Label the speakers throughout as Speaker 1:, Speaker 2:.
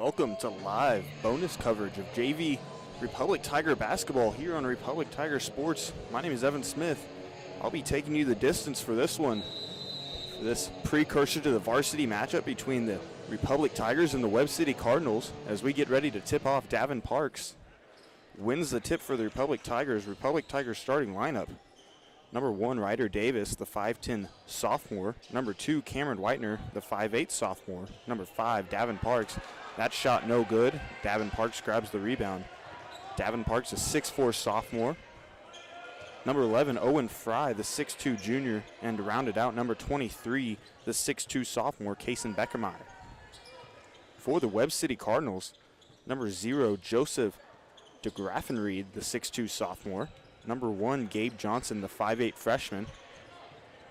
Speaker 1: Welcome to live bonus coverage of JV Republic Tiger basketball here on Republic Tiger Sports. My name is Evan Smith. I'll be taking you the distance for this one. For this precursor to the varsity matchup between the Republic Tigers and the Webb City Cardinals as we get ready to tip off. Davin Parks wins the tip for the Republic Tigers. Republic Tigers starting lineup. Number 1, Ryder Davis, the 5'10 sophomore. Number 2, Cameron Whitener, the 5'8 sophomore. Number 5, Davin Parks. That shot no good. Davin Parks grabs the rebound. Davin Parks, a 6'4 sophomore. Number 11, Owen Fry, the 6'2 junior. And to round it out, number 23, the 6'2 sophomore, Kason Beckermeyer. For the Webb City Cardinals, number 0, Joseph DeGraffenried, the 6'2 sophomore. Number 1, Gabe Johnson, the 5'8 freshman.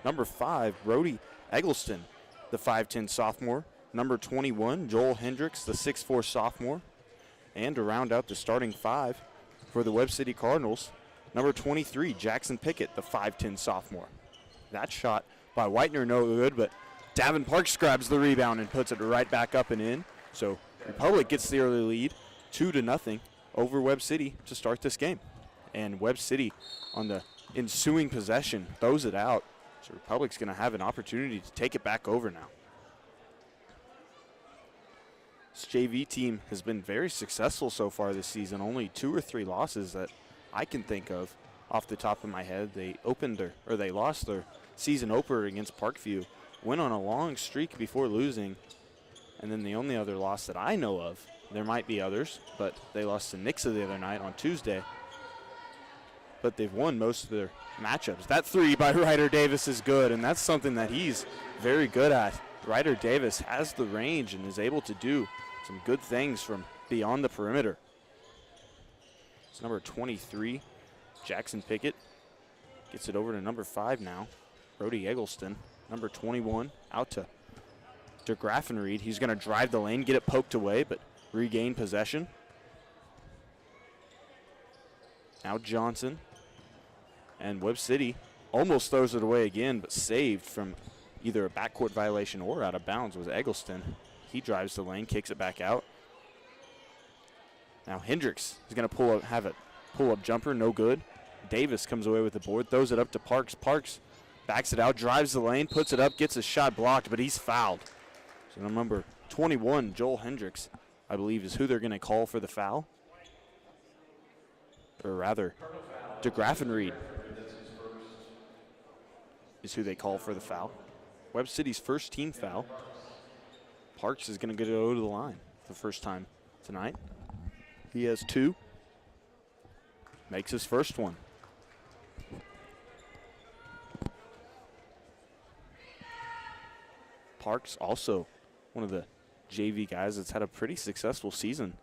Speaker 1: Number 5, Brody Eggleston, the 5'10 sophomore. Number 21, Joel Hendricks, the 6'4 sophomore. And to round out the starting 5 for the Webb City Cardinals, number 23, Jackson Pickett, the 5'10 sophomore. That shot by Whitener no good, but Davin Parks grabs the rebound and puts it right back up and in. So Republic gets the early lead, 2-0 over Webb City to start this game. And Webb City on the ensuing possession throws it out. So Republic's going to have an opportunity to take it back over now. This JV team has been very successful so far this season. Only 2 or 3 losses that I can think of off the top of my head. They lost their season opener against Parkview, went on a long streak before losing, and then the only other loss that I know of, there might be others, but they lost to Nixa the other night on Tuesday. But they've won most of their matchups. That 3 by Ryder Davis is good, and that's something that he's very good at. Ryder Davis has the range and is able to do some good things from beyond the perimeter. It's number 23, Jackson Pickett. Gets it over to number 5 now, Brody Eggleston. Number 21, out to DeGraffenried. He's going to drive the lane, get it poked away, but regain possession. Now Johnson. And Webb City almost throws it away again, but saved from either a backcourt violation or out of bounds was Eggleston. He drives the lane, kicks it back out. Now Hendricks is going to have a pull-up jumper, no good. Davis comes away with the board, throws it up to Parks. Parks backs it out, drives the lane, puts it up, gets his shot blocked, but he's fouled. So number 21, Joel Hendricks, I believe, is who they're going to call for the foul. Or rather, DeGraffenried is who they call for the foul. Webb City's first team foul. Parks is going to go to the line for the first time tonight. He has 2. Makes his first one. Parks also one of the JV guys that's had a pretty successful season.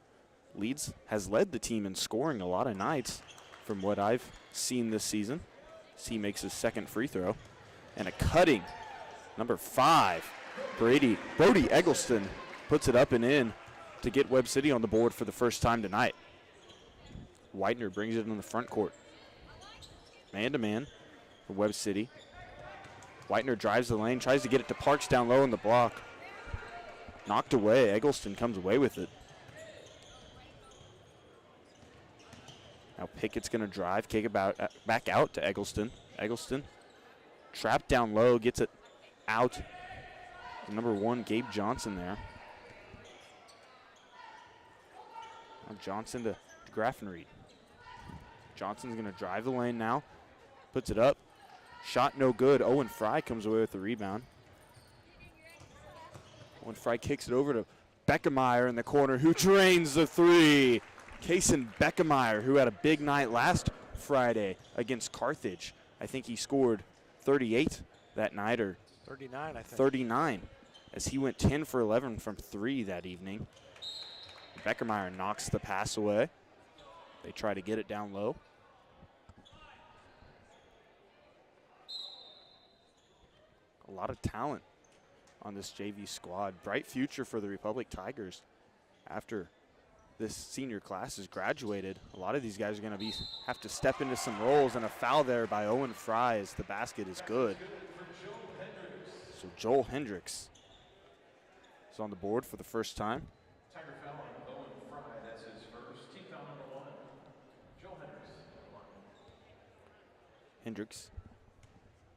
Speaker 1: Has led the team in scoring a lot of nights from what I've seen this season. He makes his second free throw. And a cutting, number 5, Brody Eggleston puts it up and in to get Webb City on the board for the first time tonight. Whitener brings it in the front court. Man-to-man for Webb City. Whitener drives the lane, tries to get it to Parks down low in the block. Knocked away. Eggleston comes away with it. Now Pickett's going to drive, kick it back out to Eggleston. Eggleston trapped down low, gets it out. Number 1, Gabe Johnson there. Now Johnson to Graffenried. Johnson's going to drive the lane now. Puts it up. Shot no good. Owen Fry comes away with the rebound. Owen Fry kicks it over to Beckermeyer in the corner, who drains the 3. Kason Beckermeyer, who had a big night last Friday against Carthage. I think he scored 38 that night, or
Speaker 2: 39, I think.
Speaker 1: 39, as he went 10 for 11 from 3 that evening. Beckermeyer knocks the pass away. They try to get it down low. A lot of talent on this JV squad. Bright future for the Republic Tigers. After this senior class has graduated, a lot of these guys are going to have to step into some roles, and a foul there by Owen Fry as the basket is good. So Joel Hendricks is on the board for the first time. Hendricks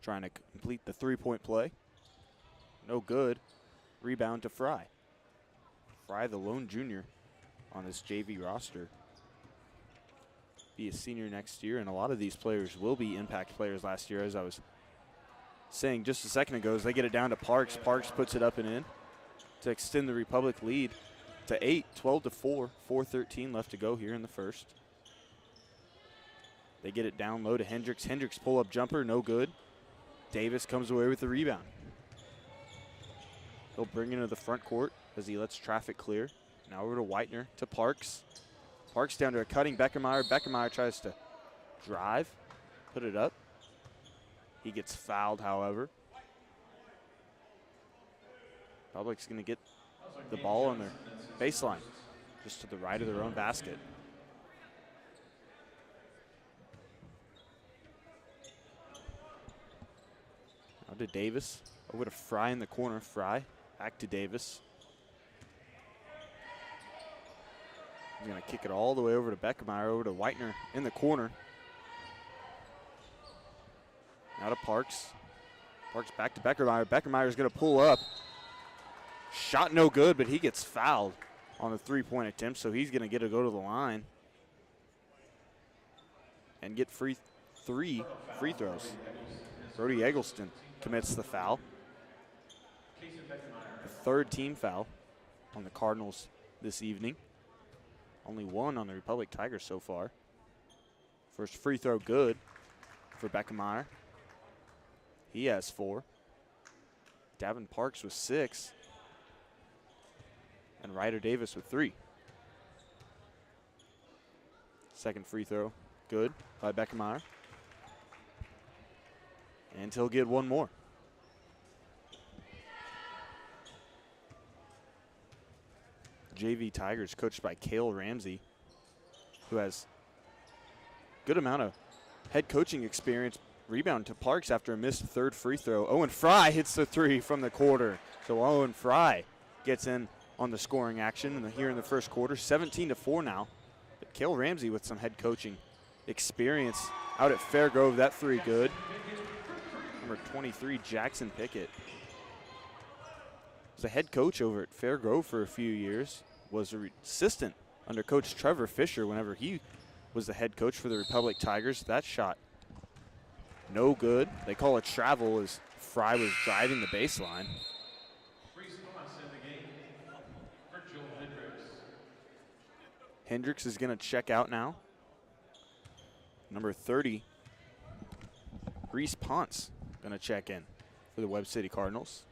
Speaker 1: trying to complete the three-point play. No good. Rebound to Fry. Fry, the lone junior on this JV roster. Be a senior next year, and a lot of these players will be impact players last year, as I was saying just a second ago, as they get it down to Parks. Parks puts it up and in to extend the Republic lead to 8, 12-4, 4:13 left to go here in the first. They get it down low to Hendricks. Hendricks pull-up jumper, no good. Davis comes away with the rebound. He'll bring it into the front court as he lets traffic clear. Now over to Whitener, to Parks. Parks down to a cutting Beckermeyer. Beckermeyer tries to drive, put it up. He gets fouled, however. Republic's going to get the ball on their baseline, just to the right of their own basket. Now to Davis, over to Fry in the corner. Fry, back to Davis. He's going to kick it all the way over to Beckermeyer, over to Whitener in the corner. Now to Parks. Parks back to Beckermeyer. Beckermeyer's going to pull up. Shot no good, but he gets fouled on the three-point attempt, so he's going to get to go to the line and get three free throws. Brody Eggleston commits the foul. The third team foul on the Cardinals this evening. Only one on the Republic Tigers so far. First free throw good for Beckermeyer. He has 4. Davin Parks with 6. And Ryder Davis with 3. Second free throw good by Beckermeyer. And he'll get one more. JV Tigers coached by Cale Ramsey, who has good amount of head coaching experience. Rebound to Parks after a missed third free throw. Owen Fry hits the 3 from the quarter. So Owen Fry gets in on the scoring action here in the first quarter. 17-4 now. But Cale Ramsey with some head coaching experience out at Fairgrove. That 3 good. Number 23, Jackson Pickett. Was a head coach over at Fairgrove for a few years. Was an assistant under Coach Trevor Fisher whenever he was the head coach for the Republic Tigers. That shot no good. They call it travel as Fry was driving the baseline. Hendricks is going to check out now. Number 30, Reese Ponce, going to check in for the Webb City Cardinals.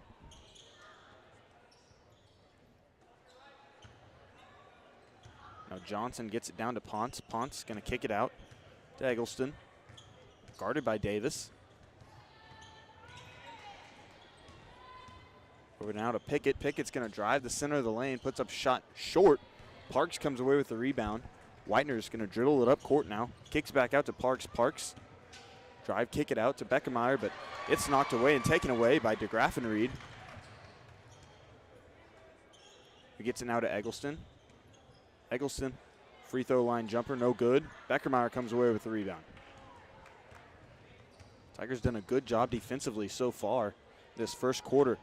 Speaker 1: Now Johnson gets it down to Ponce. Ponce going to kick it out to Eggleston. Guarded by Davis. Over now to Pickett. Pickett's going to drive the center of the lane, puts up shot short. Parks comes away with the rebound. Whitener's going to dribble it up court now. Kicks back out to Parks. Parks drive, kick it out to Beckermeyer, but it's knocked away and taken away by DeGraff and Reed. He gets it now to Eggleston. Eggleston, free throw line jumper, no good. Beckermeyer comes away with the rebound. Tigers done a good job defensively so far this first quarter.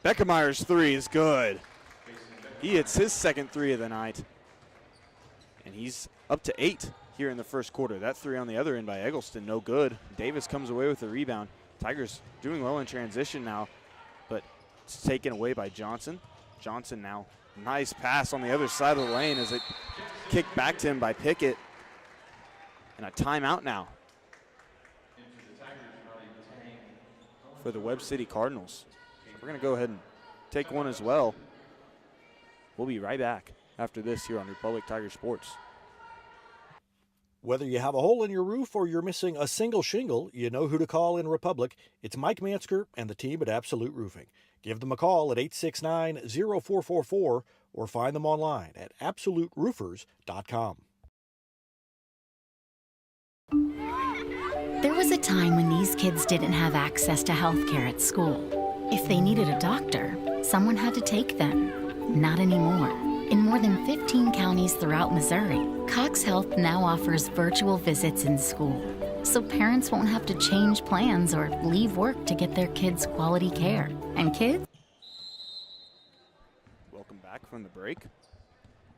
Speaker 1: Beckermeyer's 3 is good. He hits his second 3 of the night. And he's up to 8 here in the first quarter. That 3 on the other end by Eggleston, no good. Davis comes away with the rebound. Tigers doing well in transition now, but it's taken away by Johnson. Johnson now, nice pass on the other side of the lane as it kicked back to him by Pickett. And a timeout now for the Webb City Cardinals. So we're going to go ahead and take one as well. We'll be right back after this here on Republic Tiger Sports.
Speaker 2: Whether you have a hole in your roof or you're missing a single shingle, you know who to call in Republic. It's Mike Mansker and the team at Absolute Roofing. Give them a call at 869-0444 or find them online at absoluteroofers.com.
Speaker 3: There was a time when these kids didn't have access to health care at school. If they needed a doctor, someone had to take them. Not anymore. In more than 15 counties throughout Missouri, Cox Health now offers virtual visits in school. so parents won't have to change plans or leave work to get their kids quality care. And kids?
Speaker 1: Welcome back from the break.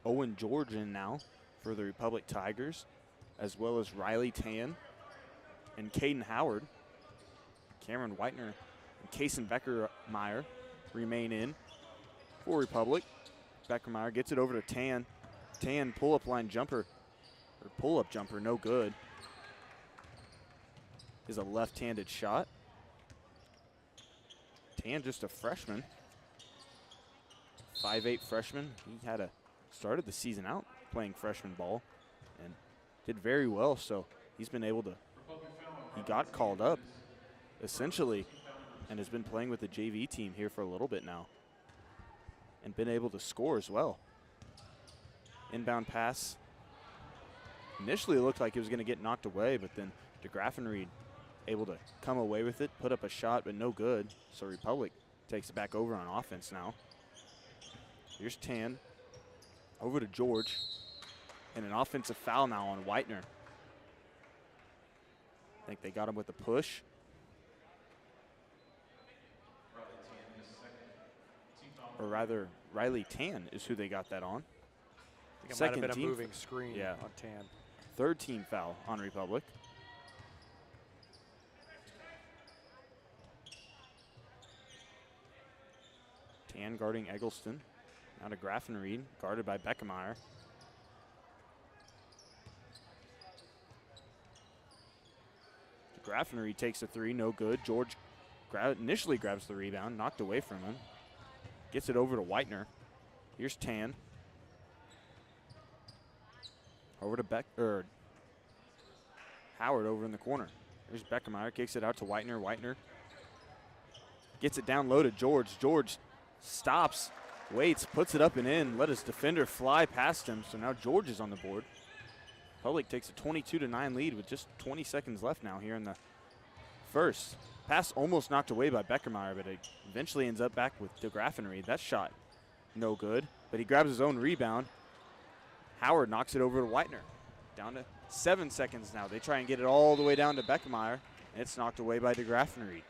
Speaker 1: Owen George in now for the Republic Tigers, as well as Riley Tan and Caden Howard. Cameron Whitener and Kason Beckermeyer remain in for Republic. Beckermeyer gets it over to Tan. Tan pull-up line jumper, or pull-up jumper, no good. Is a left-handed shot. Tan just a freshman. 5'8" freshman. He had started the season out playing freshman ball and did very well, so he's been able to, he got called up essentially and has been playing with the JV team here for a little bit now and been able to score as well. Inbound pass. Initially it looked like it was going to get knocked away, but then DeGraffenried able to come away with it, put up a shot, but no good. So Republic takes it back over on offense now. Here's Tan. Over to George. And an offensive foul now on Whitener. I think they got him with a push. Or rather, Riley Tan is who they got that on.
Speaker 2: I think it might have been a moving screen on Tan.
Speaker 1: Third team foul on Republic. Tan guarding Eggleston. Now to Graffenried, guarded by Beckermeyer. Graffenried takes a three, no good. George initially grabs the rebound, knocked away from him. Gets it over to Whitener. Here's Tan. Over to Howard over in the corner. There's Beckermeyer, kicks it out to Whitener. Whitener gets it down low to George. George stops, waits, puts it up and in, let his defender fly past him, so now George is on the board. Republic takes a 22-9 lead with just 20 seconds left now here in the first. Pass almost knocked away by Beckermeyer, but it eventually ends up back with DeGraffenried. That shot no good, but he grabs his own rebound. Howard knocks it over to Whitener. Down to 7 seconds now. They try and get it all the way down to Beckermeyer, and it's knocked away by DeGraffenried.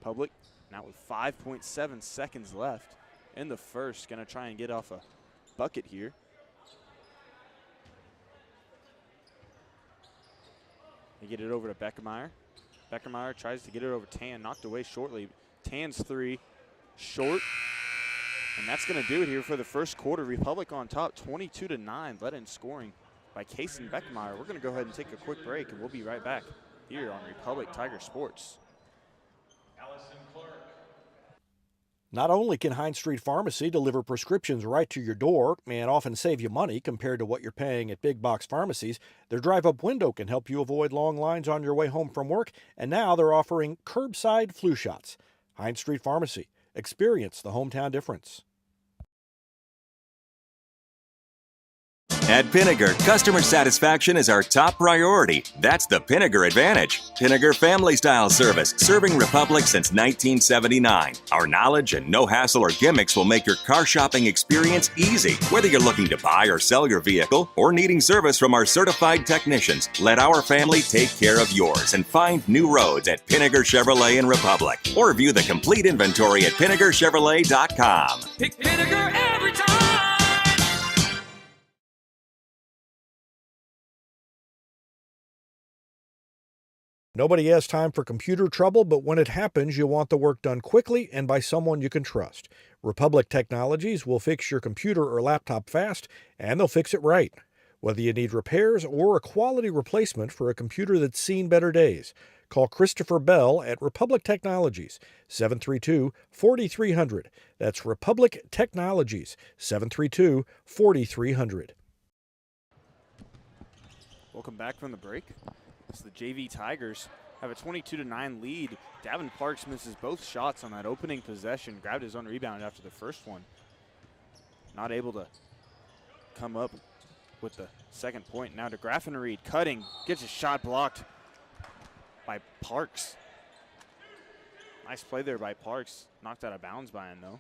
Speaker 1: Republic now with 5.7 seconds left in the first. Going to try and get off a bucket here. They get it over to Beckermeyer. Beckermeyer tries to get it over Tan, knocked away shortly. Tan's three, short. And that's going to do it here for the first quarter. Republic on top, 22-9, led in scoring by Kason Beckermeyer. We're going to go ahead and take a quick break, and we'll be right back here on Republic Tiger Sports.
Speaker 2: Not only can Hines Street Pharmacy deliver prescriptions right to your door and often save you money compared to what you're paying at big box pharmacies, their drive-up window can help you avoid long lines on your way home from work, and now they're offering curbside flu shots. Hines Street Pharmacy. Experience the hometown difference.
Speaker 4: At Pinnager, customer satisfaction is our top priority. That's the Pinnager Advantage. Pinnager Family Style Service, serving Republic since 1979. Our knowledge and no hassle or gimmicks will make your car shopping experience easy. Whether you're looking to buy or sell your vehicle or needing service from our certified technicians, let our family take care of yours and find new roads at Pinnager Chevrolet in Republic. Or view the complete inventory at PinnagerChevrolet.com.
Speaker 5: Pick Pinnager every time!
Speaker 2: Nobody has time for computer trouble, but when it happens, you want the work done quickly and by someone you can trust. Republic Technologies will fix your computer or laptop fast, and they'll fix it right. Whether you need repairs or a quality replacement for a computer that's seen better days, call Christopher Bell at Republic Technologies, 732-4300. That's Republic Technologies, 732-4300.
Speaker 1: Welcome back from the break. As the JV Tigers have a 22-9 lead. Davin Parks misses both shots on that opening possession, grabbed his own rebound after the first one. Not able to come up with the second point. Now to Graffenried, cutting, gets his shot blocked by Parks. Nice play there by Parks. Knocked out of bounds by him, though.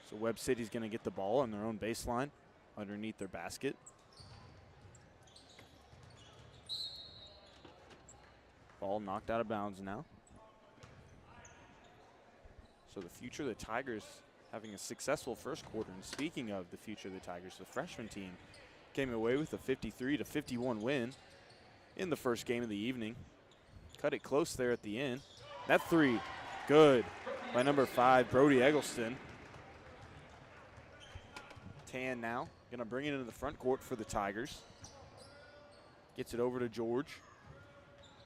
Speaker 1: So Webb City's going to get the ball on their own baseline underneath their basket. Ball knocked out of bounds now. So the future of the Tigers having a successful first quarter. And speaking of the future of the Tigers, the freshman team came away with a 53-51 win in the first game of the evening. Cut it close there at the end. That three, good by number 5, Brody Eggleston. Tan now, gonna bring it into the front court for the Tigers. Gets it over to George.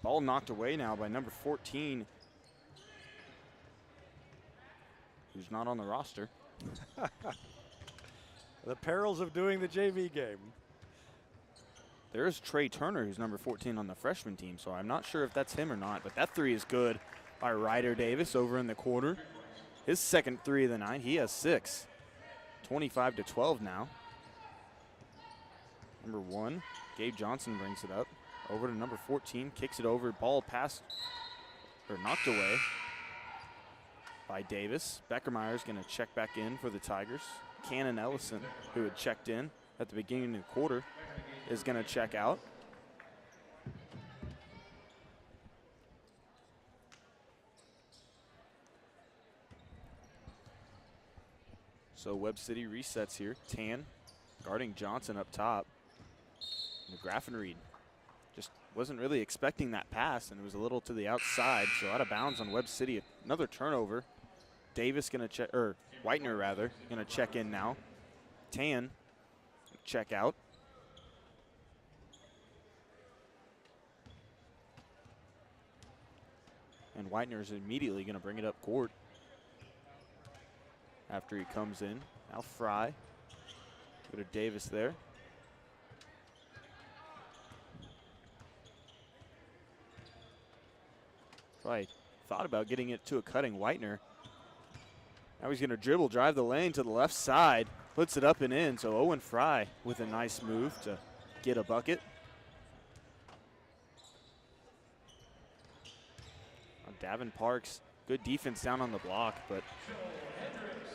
Speaker 1: Ball knocked away now by number 14, who's not on the roster.
Speaker 2: The perils of doing the JV game.
Speaker 1: There is Trey Turner, who's number 14 on the freshman team, so I'm not sure if that's him or not, but that three is good by Ryder Davis over in the corner. His second three of the night. He has 6. 25-12 now. Number 1, Gabe Johnson brings it up. Over to number 14, kicks it over. Ball passed, or knocked away by Davis. Beckermeyer's going to check back in for the Tigers. Cannon Ellison, who had checked in at the beginning of the quarter, is going to check out. So Webb City resets here. Tan guarding Johnson up top. McGraffenreid just wasn't really expecting that pass, and it was a little to the outside, so out of bounds on Webb City. Another turnover. Davis going to check, or Whitener rather, going to check in now. Tan check out. And Whitener is immediately going to bring it up court after he comes in. Now Fry. Go to Davis there. Fry thought about getting it to a cutting Whitener. Now he's going to dribble, drive the lane to the left side, puts it up and in. So Owen Fry with a nice move to get a bucket. Davin Parks, good defense down on the block, but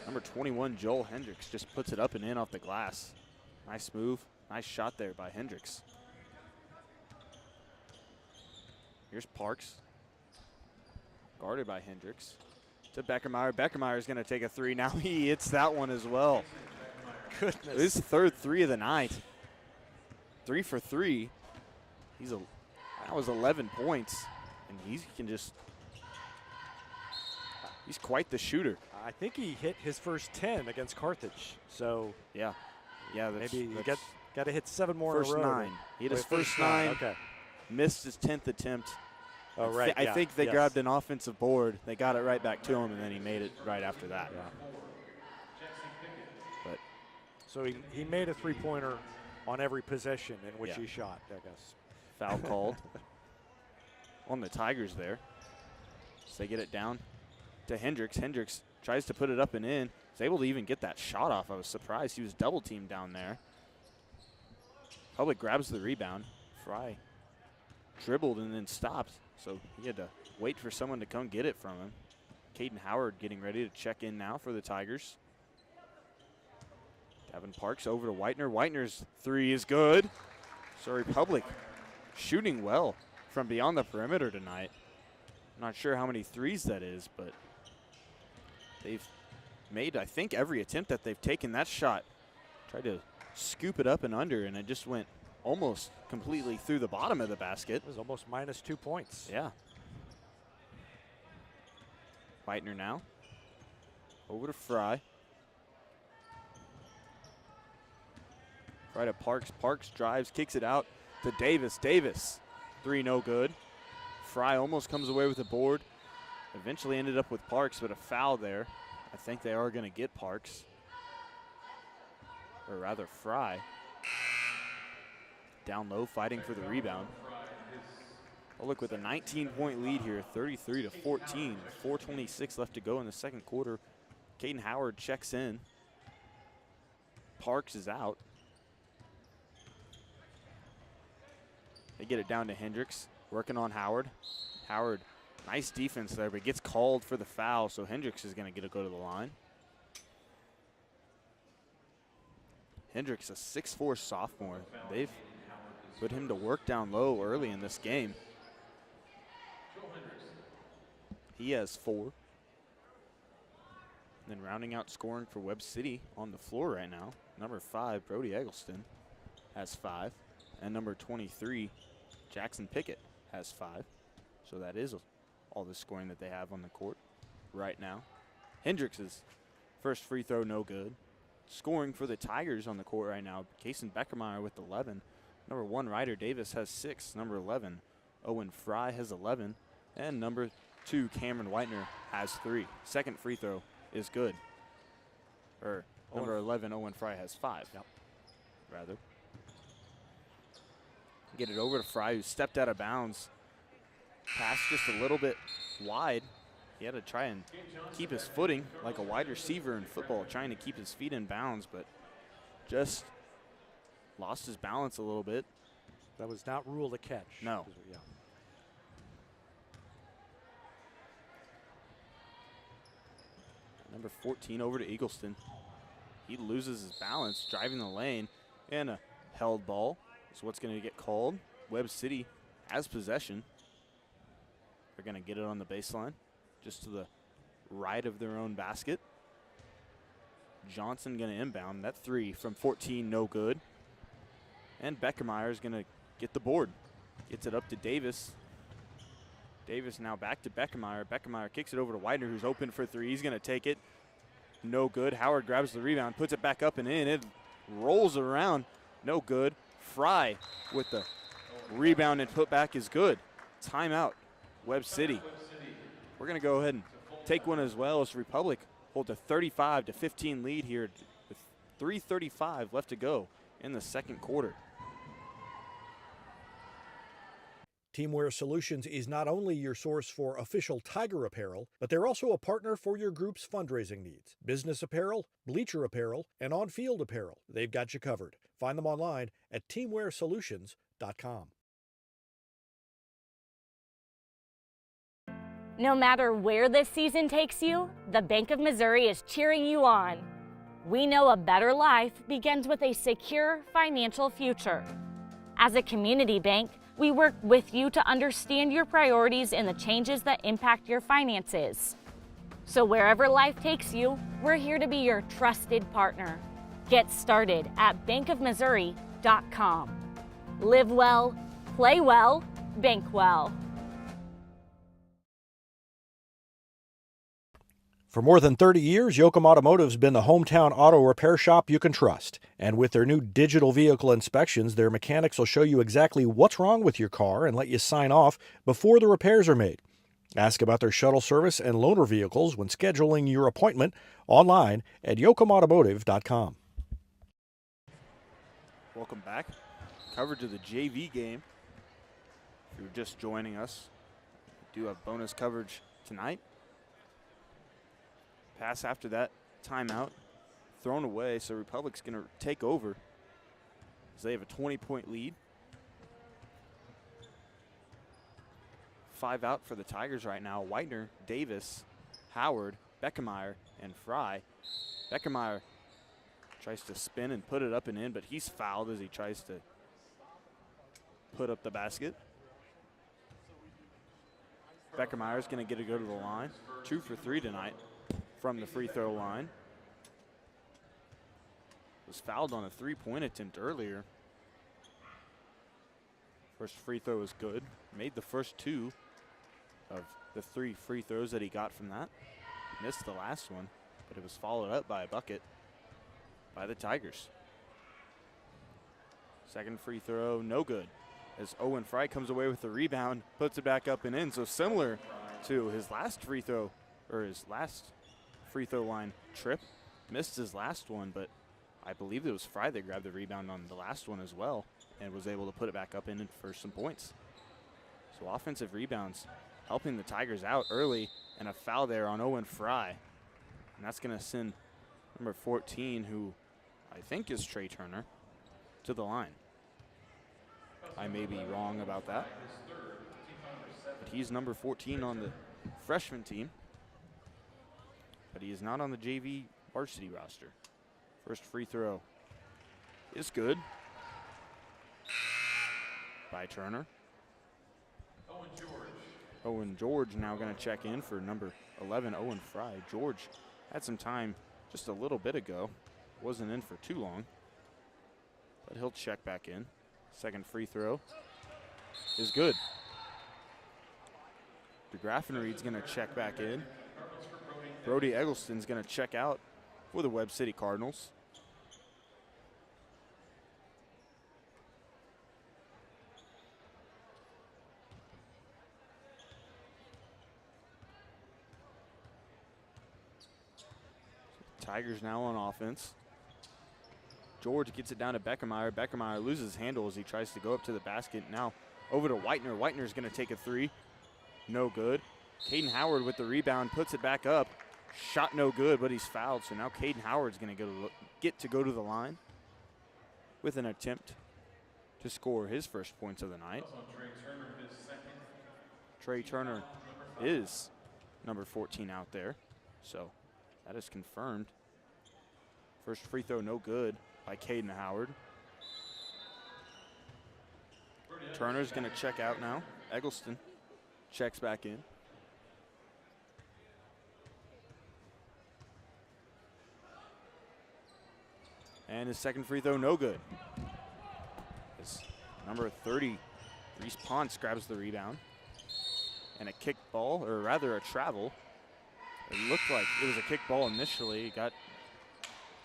Speaker 1: number 21, Joel Hendricks, just puts it up and in off the glass. Nice move, nice shot there by Hendricks. Here's Parks, guarded by Hendricks. To Beckermeyer. Beckermeyer is going to take a three. Now he hits that one as well. Goodness. His third three of the night. 3 for 3. That was 11 points, and he can just. He's quite the shooter.
Speaker 2: I think he hit his first 10 against Carthage. So
Speaker 1: yeah,
Speaker 2: maybe you got to hit 7 more
Speaker 1: first
Speaker 2: in a row.
Speaker 1: 9. He hit his first 9.
Speaker 2: Okay.
Speaker 1: Missed his 10th attempt.
Speaker 2: Oh right.
Speaker 1: I think they grabbed an offensive board. They got it right back to him, and then he made it right after that.
Speaker 2: Yeah.
Speaker 1: But
Speaker 2: so he made a 3-pointer on every possession in which he shot, I guess.
Speaker 1: Foul called on the Tigers there. So they get it down to Hendricks. Hendricks tries to put it up and in. He's able to even get that shot off. I was surprised. He was double teamed down there. Public grabs the rebound. Fry dribbled and then stopped. So he had to wait for someone to come get it from him. Caden Howard getting ready to check in now for the Tigers. Davin Parks over to Whitener. Whitener's three is good. So Republic shooting well from beyond the perimeter tonight. I'm not sure how many threes that is, but they've made, I think, every attempt that they've taken. That shot, tried to scoop it up and under, and it just went almost completely through the bottom of the basket.
Speaker 2: It was almost minus 2 points.
Speaker 1: Yeah. Whitener now. Over to Fry. Fry to Parks. Parks drives, kicks it out to Davis. Davis, 3 no good. Fry almost comes away with the board. Eventually ended up with Parks, but a foul there. I think they are going to get Parks. Or rather, Fry. Down low, fighting for the rebound. Oh, look, with a 19-point lead here, 33-14. 4:26 left to go in the second quarter. Caden Howard checks in. Parks is out. They get it down to Hendricks, working on Howard. Howard, nice defense there, but gets called for the foul, so Hendricks is going to go to the line. Hendricks, a 6'4" sophomore. They've put him to work down low early in this game. He has 4. Then rounding out scoring for Webb City on the floor right now, number 5, Brody Eggleston, has 5. And number 23, Jackson Pickett, has 5. So that is all the scoring that they have on the court right now. Hendricks' first free throw, no good. Scoring for the Tigers on the court right now, Kason Beckermeyer with 11. Number 1, Ryder Davis has 6. Number 11, Owen Fry has 11. And number 2, Cameron Whitener has 3. Second free throw is good. Or number 11, Owen Fry has 5.
Speaker 2: Yep.
Speaker 1: Rather. Get it over to Fry, who stepped out of bounds. Pass just a little bit wide. He had to try and keep his footing like a wide receiver in football, trying to keep his feet in bounds, but just lost his balance a little bit.
Speaker 2: That was not ruled a catch.
Speaker 1: No.
Speaker 2: Yeah.
Speaker 1: Number 14 over to Eagleston. He loses his balance, driving the lane, and a held ball is what's going to get called. Webb City has possession. They're going to get it on the baseline, just to the right of their own basket. Johnson going to inbound. That 3 from 14, no good. And Beckermeyer is going to get the board. Gets it up to Davis. Davis now back to Beckermeyer. Beckermeyer kicks it over to Widener, who's open for 3. He's going to take it. No good. Howard grabs the rebound, puts it back up and in. It rolls around. No good. Fry with the rebound and putback is good. Timeout, Webb City. We're going to go ahead and take one as well as Republic holds a 35-15 lead here with 3:35 left to go in the second quarter.
Speaker 2: Teamwear Solutions is not only your source for official Tiger apparel, but they're also a partner for your group's fundraising needs. Business apparel, bleacher apparel, and on-field apparel. They've got you covered. Find them online at teamwearsolutions.com.
Speaker 6: No matter where this season takes you, the Bank of Missouri is cheering you on. We know a better life begins with a secure financial future. As a community bank, we work with you to understand your priorities and the changes that impact your finances. So wherever life takes you, we're here to be your trusted partner. Get started at bankofmissouri.com. Live well, play well, bank well.
Speaker 2: For more than 30 years, Yoakum Automotive's been the hometown auto repair shop you can trust. And with their new digital vehicle inspections, their mechanics will show you exactly what's wrong with your car and let you sign off before the repairs are made. Ask about their shuttle service and loaner vehicles when scheduling your appointment online at yoakumautomotive.com.
Speaker 1: Welcome back. Coverage of the JV game. If you're just joining us, we do have bonus coverage tonight. Pass after that timeout, thrown away, so Republic's going to take over as they have a 20-point lead. 5 out for the Tigers right now. Whitener, Davis, Howard, Beckermeyer, and Fry. Beckermeyer tries to spin and put it up and in, but he's fouled as he tries to put up the basket. Beckermeyer's going to get to go to the line. 2 for 3 tonight from the free throw line. Was fouled on a 3-point attempt earlier. First free throw was good. Made the first 2 of the 3 free throws that he got from that. Missed the last one, but it was followed up by a bucket by the Tigers. Second free throw, no good. As Owen Fry comes away with the rebound, puts it back up and in. So similar to his last free throw, or his last free throw line trip. Missed his last one, but I believe it was Fry that grabbed the rebound on the last one as well and was able to put it back up in for some points. So offensive rebounds helping the Tigers out early, and a foul there on Owen Fry. And that's going to send number 14, who I think is Trey Turner, to the line. I may be wrong about that, but he's number 14 on the freshman team. But he is not on the JV varsity roster. First free throw is good by Turner. Owen George now going to check in for number 11, Owen Fry. George had some time just a little bit ago. Wasn't in for too long, but he'll check back in. Second free throw is good. DeGraffenried's going to check back in. Brody Eggleston's going to check out for the Webb City Cardinals. Tigers now on offense. George gets it down to Beckermeyer. Beckermeyer loses handle as he tries to go up to the basket. Now over to Whitener. Whitener's going to take a three. No good. Caden Howard with the rebound, puts it back up. Shot no good, but he's fouled. So now Caden Howard's going to get to go to the line with an attempt to score his first points of the night. Trey Turner is number 14 out there. So that is confirmed. First free throw no good by Caden Howard. Turner's going to check out now. Eggleston checks back in. And his second free throw no good. It's number 30, Reese Ponce, grabs the rebound. And a kick ball, or rather a travel. It looked like it was a kick ball initially. It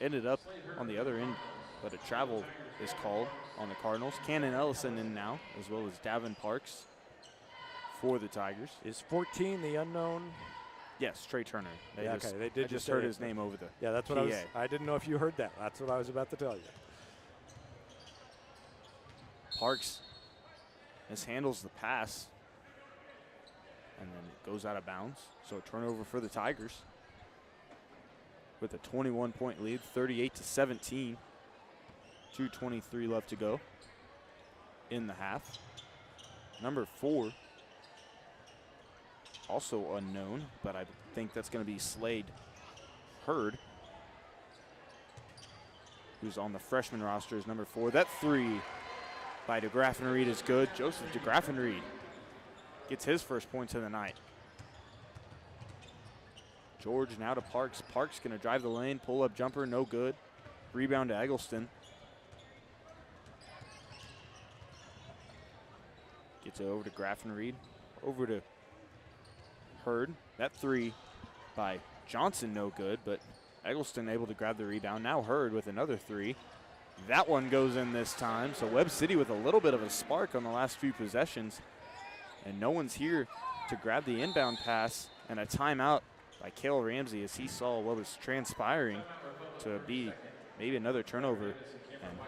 Speaker 1: ended up on the other end, but a travel is called on the Cardinals. Cannon Ellison in now, as well as Davin Parks for the Tigers.
Speaker 2: Is 14 the unknown?
Speaker 1: Yes, Trey Turner.
Speaker 2: They did
Speaker 1: just heard his name over the
Speaker 2: Yeah, that's what I didn't know if you heard that. That's what I was about to tell you.
Speaker 1: Parks mishandles the pass, and then it goes out of bounds. So a turnover for the Tigers with a 21-point lead, 38-17. 2:23 left to go in the half. Number 4, also unknown, but I think that's going to be Slade Hurd, who's on the freshman roster as number 4. That three by DeGraffenried is good. Joseph DeGraffenried gets his first points of the night. George now to Parks. Parks going to drive the lane, pull up jumper, no good. Rebound to Eggleston. Gets it over to Graffenried, over to Hurd. That three by Johnson, no good, but Eggleston able to grab the rebound. Now Hurd with another three. That one goes in this time. So Webb City with a little bit of a spark on the last few possessions. And no one's here to grab the inbound pass, and a timeout by Cale Ramsey as he saw what was transpiring to be maybe another turnover and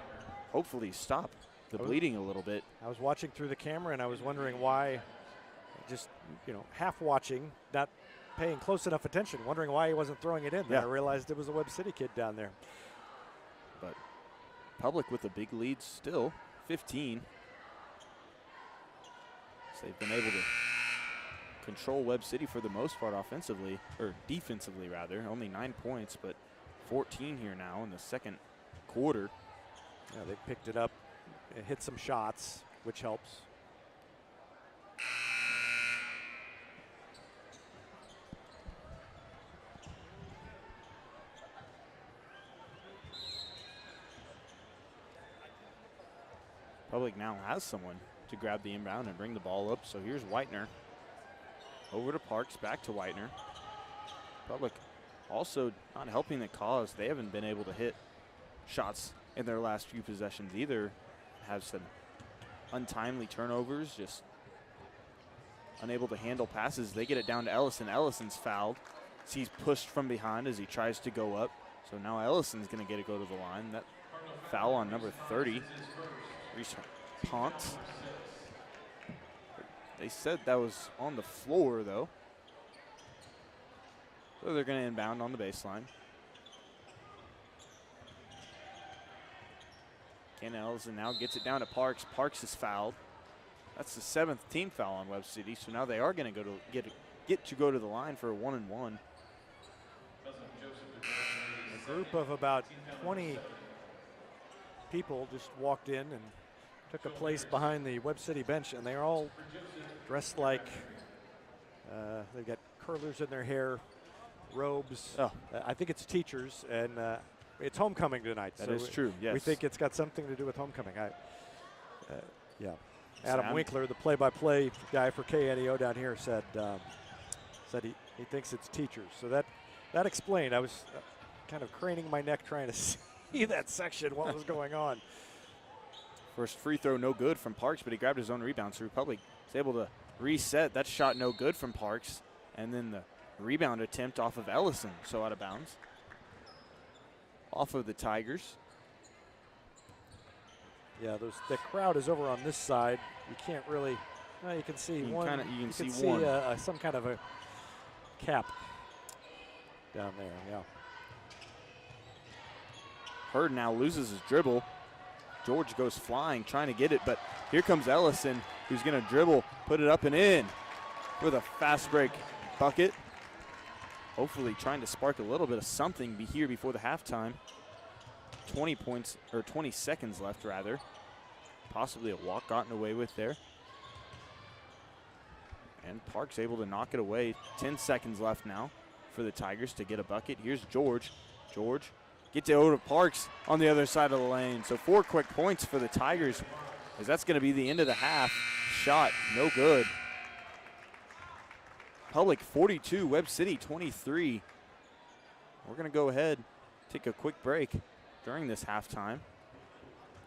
Speaker 1: hopefully stop the bleeding a little bit.
Speaker 2: I was watching through the camera and I was wondering why, just, half watching, not paying close enough attention, wondering why he wasn't throwing it in. Then I realized it was a Webb City kid down there.
Speaker 1: But Public with a big lead still, 15. So they've been able to control Webb City for the most part offensively, or defensively rather. Only 9 points, but 14 here now in the second quarter.
Speaker 2: Yeah, they picked it up, hit some shots, which helps.
Speaker 1: Public now has someone to grab the inbound and bring the ball up. So here's Whitener. Over to Parks, back to Whitener. Public also not helping the cause. They haven't been able to hit shots in their last few possessions either. Have some untimely turnovers, just unable to handle passes. They get it down to Ellison. Ellison's fouled. He's pushed from behind as he tries to go up. So now Ellison's going to get it go to the line. That foul on number 30, Reese Ponce. They said that was on the floor, though. So they're going to inbound on the baseline. Ken Ellison now gets it down to Parks. Parks is fouled. That's the 7th team foul on Webb City. So now they are going to get to go to the line for a 1-and-1.
Speaker 2: A group of about 20 people just walked in and took a place behind the Webb City bench, and they're all dressed like They've got curlers in their hair, robes.
Speaker 1: Oh.
Speaker 2: I think it's teachers, and it's homecoming tonight.
Speaker 1: That is true, yes.
Speaker 2: We think it's got something to do with homecoming. Yeah. Adam
Speaker 1: Sam?
Speaker 2: Winkler, the play-by-play guy for KNEO down here, said he thinks it's teachers. So that explained. I was kind of craning my neck trying to see that section, what was going on.
Speaker 1: First free throw no good from Parks, but he grabbed his own rebound. So Republic is able to reset. That shot no good from Parks. And then the rebound attempt off of Ellison, so out of bounds. Off of the Tigers.
Speaker 2: Yeah, the crowd is over on this side. You can't really, you can see one. You can see
Speaker 1: one.
Speaker 2: Some kind of a cap down there, yeah.
Speaker 1: Hurd now loses his dribble. George goes flying, trying to get it, but here comes Ellison, who's going to dribble, put it up and in with a fast break bucket. Hopefully trying to spark a little bit of something here before the halftime. 20 seconds left rather. Possibly a walk gotten away with there. And Parks able to knock it away. 10 seconds left now for the Tigers to get a bucket. Here's George. George gets it over to Parks on the other side of the lane. So 4 quick points for the Tigers, as that's going to be the end of the half. Shot no good. Public 42, Webb City 23. We're going to go ahead, take a quick break during this halftime,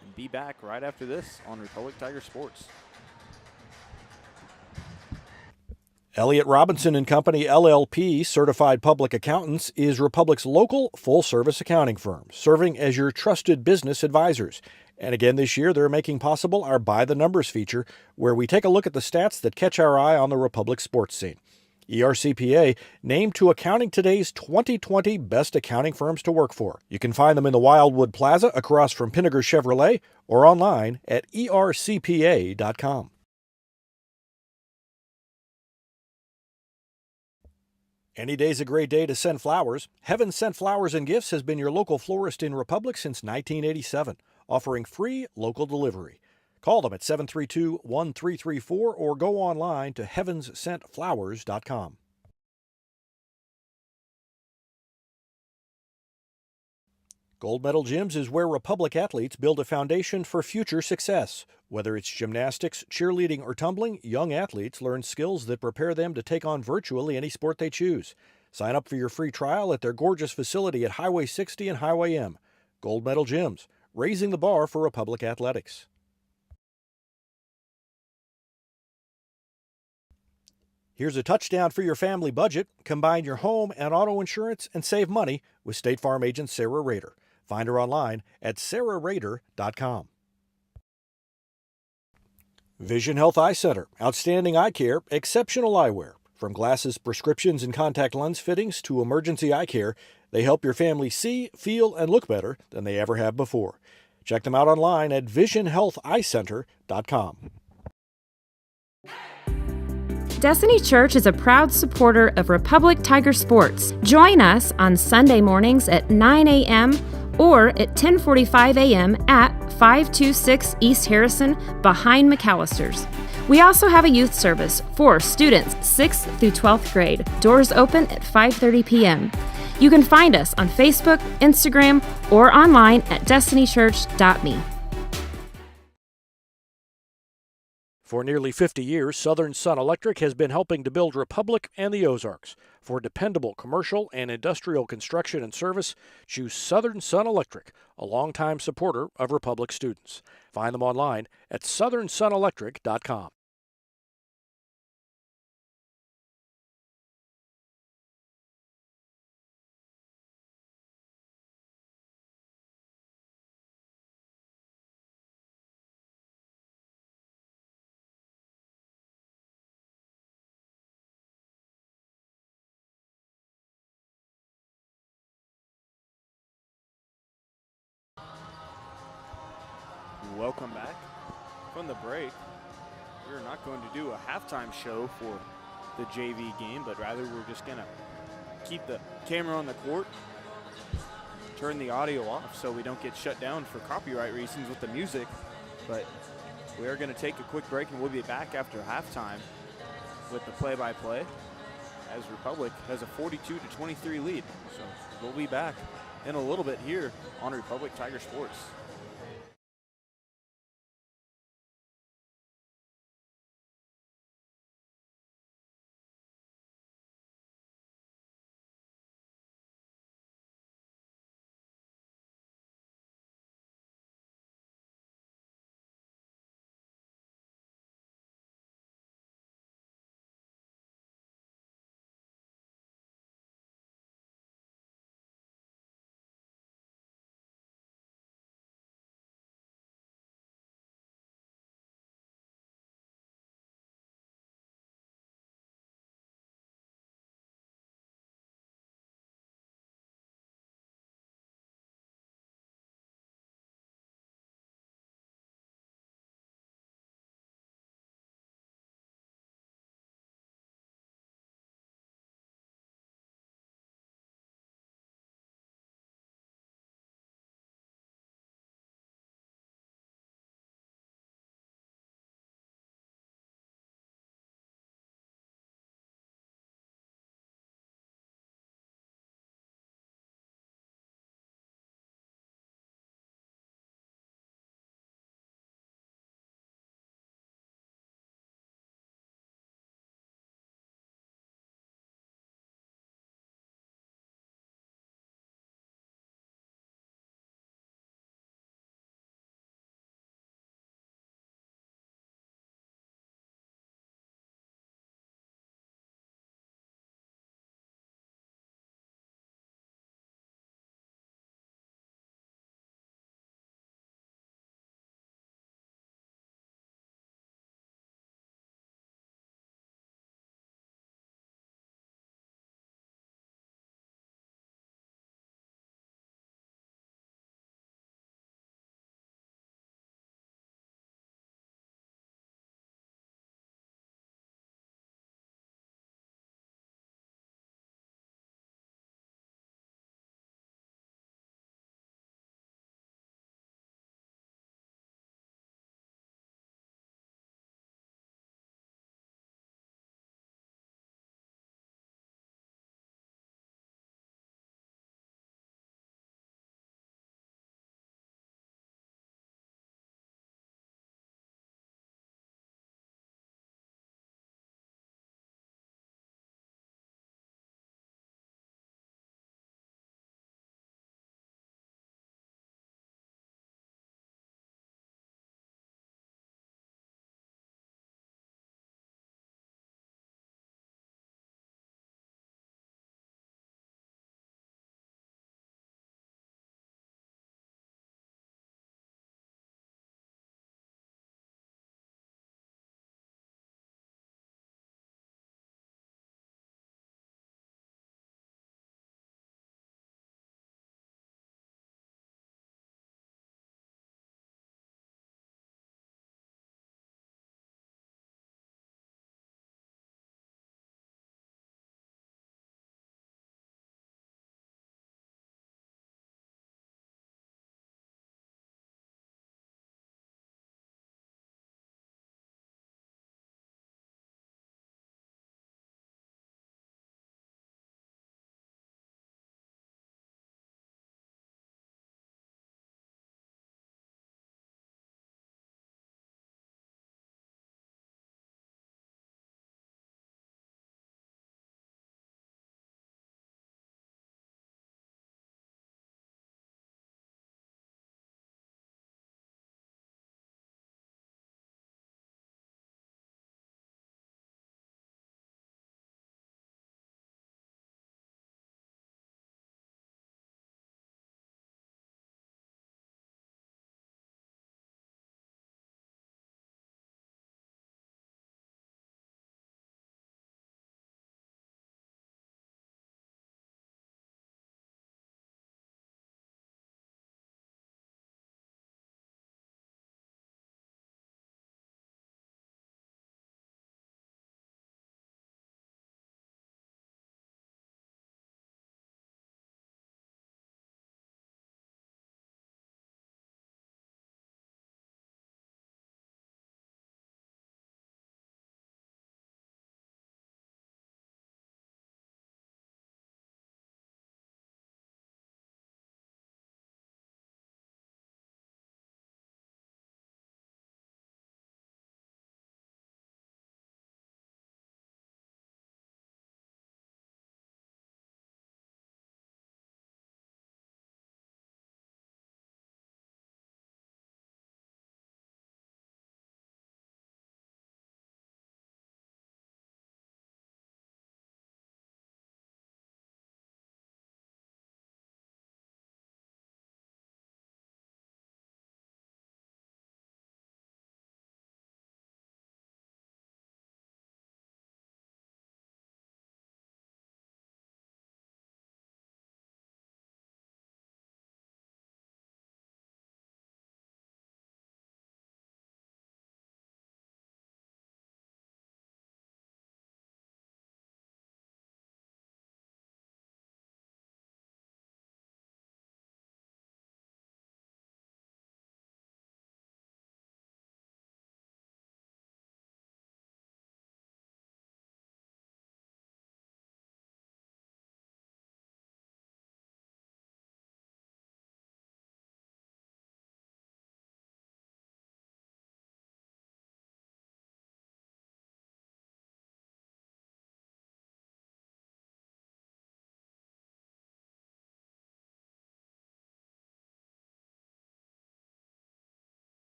Speaker 1: and be back right after this on Republic Tiger Sports.
Speaker 2: Elliott Robinson and Company, LLP, Certified Public Accountants, is Republic's local full-service accounting firm, serving as your trusted business advisors. And again this year, they're making possible our By the Numbers feature, where we take a look at the stats that catch our eye on the Republic sports scene. ERCPA named to Accounting Today's 2020 Best Accounting Firms to Work For. You can find them in the Wildwood Plaza across from Pinnager Chevrolet or online at ercpa.com. Any day's a great day to send flowers. Heaven Sent Flowers and Gifts has been your local florist in Republic since 1987, offering free local delivery. Call them at 732-1334 or go online to heavenssentflowers.com. Gold Medal Gyms is where Republic athletes build a foundation for future success. Whether it's gymnastics, cheerleading, or tumbling, young athletes learn skills that prepare them to take on virtually any sport they choose. Sign up for your free trial at their gorgeous facility at Highway 60 and Highway M. Gold Medal Gyms, raising the bar for Republic athletics. Here's a touchdown for your family budget. Combine your home and auto insurance and save money with State Farm agent Sarah Rader. Find her online at sarahrader.com. Vision Health Eye Center. Outstanding eye care, exceptional eyewear. From glasses, prescriptions, and contact lens fittings to emergency eye care, they help your family see, feel, and look better than they ever have before. Check them out online at visionhealtheyecenter.com.
Speaker 7: Destiny Church is a proud supporter of Republic Tiger Sports. Join us on Sunday mornings at 9 a.m. or at 10:45 a.m. at 526 East Harrison behind McAllister's. We also have a youth service for students 6th through 12th grade. Doors open at 5:30 p.m. You can find us on Facebook, Instagram, or online at destinychurch.me.
Speaker 2: For nearly 50 years, Southern Sun Electric has been helping to build Republic and the Ozarks. For dependable commercial and industrial construction and service, choose Southern Sun Electric, a longtime supporter of Republic students. Find them online at southernsunelectric.com.
Speaker 1: Welcome back from the break. We're not going to do a halftime show for the JV game, but rather we're just going to keep the camera on the court, turn the audio off so we don't get shut down for copyright reasons with the music. But we are going to take a quick break and we'll be back after halftime. with the play-by-play as Republic has a 42-23 lead. So we'll be back in a little bit here on Republic Tiger Sports.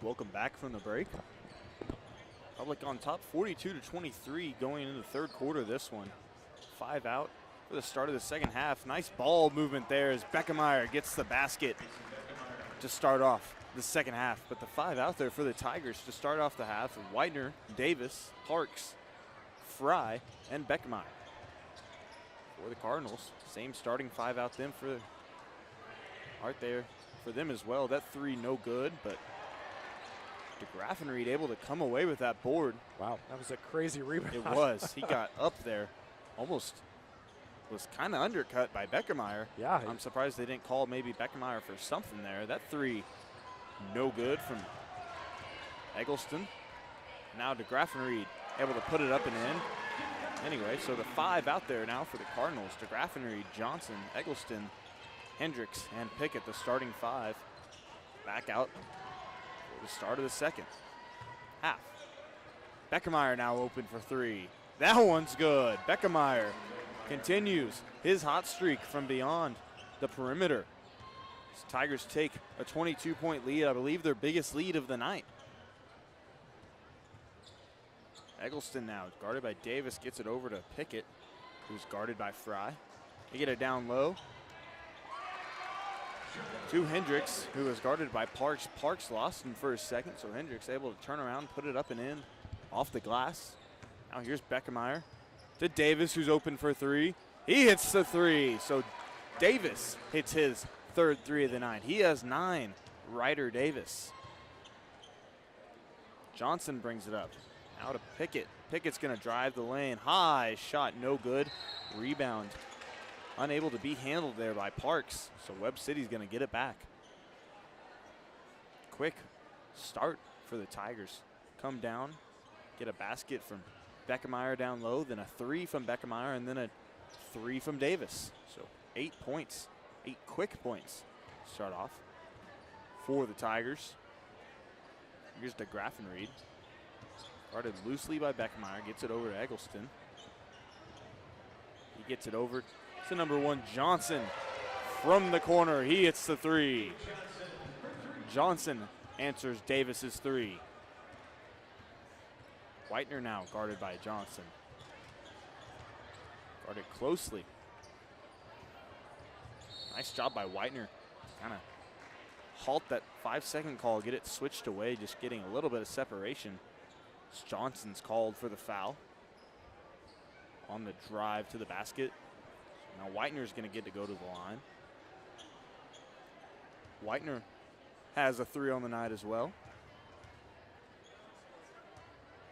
Speaker 1: Welcome back from the break. Republic on top 42-23 going into the third quarter this one. 5 out for the start of the second half. Nice ball movement there as Beckemeyer gets the basket to start off the second half. But the 5 out there for the Tigers to start off the half. Widener, Davis, Parks, Fry, and Beckemeyer. For the Cardinals, same starting 5 out them for Art there for them as well. That 3 no good, but DeGraffenried able to come away with that board.
Speaker 2: Wow, that was a crazy rebound.
Speaker 1: It was. He got up there, almost was kind of undercut by Beckemeyer.
Speaker 2: Yeah.
Speaker 1: I'm surprised they didn't call maybe Beckemeyer for something there. That 3 no good from Eggleston. Now DeGraffenried able to put it up and in. Anyway, so the 5 out there now for the Cardinals. DeGraffenried, Johnson, Eggleston, Hendricks, and Pickett, the starting 5. Back out for the start of the second half. Beckemeyer now open for 3. That one's good. Beckemeyer continues his hot streak from beyond the perimeter. As Tigers take a 22-point lead, I believe their biggest lead of the night. Eggleston now guarded by Davis, gets it over to Pickett, who's guarded by Fry. They get it down low to Hendricks, who is guarded by Parks. Parks lost him for a second, so Hendricks able to turn around, put it up and in off the glass. Now here's Beckemeyer to Davis, who's open for 3. He hits the 3, so Davis hits his third 3 of the night. He has 9, Ryder Davis. Johnson brings it up. Now to Pickett. Pickett's going to drive the lane. High shot, no good. Rebound. Unable to be handled there by Parks. So Webb City's going to get it back. Quick start for the Tigers. Come down, get a basket from Beckemeyer down low, then a 3 from Beckemeyer, and then a 3 from Davis. So 8 points, 8 quick points start off for the Tigers. Here's DeGraffenried. Guarded loosely by Beckemeyer, gets it over to Eggleston. He gets it over to number 1, Johnson. From the corner, he hits the 3. Johnson answers Davis's 3. Whitener now guarded by Johnson. Guarded closely. Nice job by Whitener. Kind of halt that 5-second call, get it switched away, just getting a little bit of separation. Johnson's called for the foul on the drive to the basket. Now Whitener's going to get to go to the line. Whitener has a 3 on the night as well.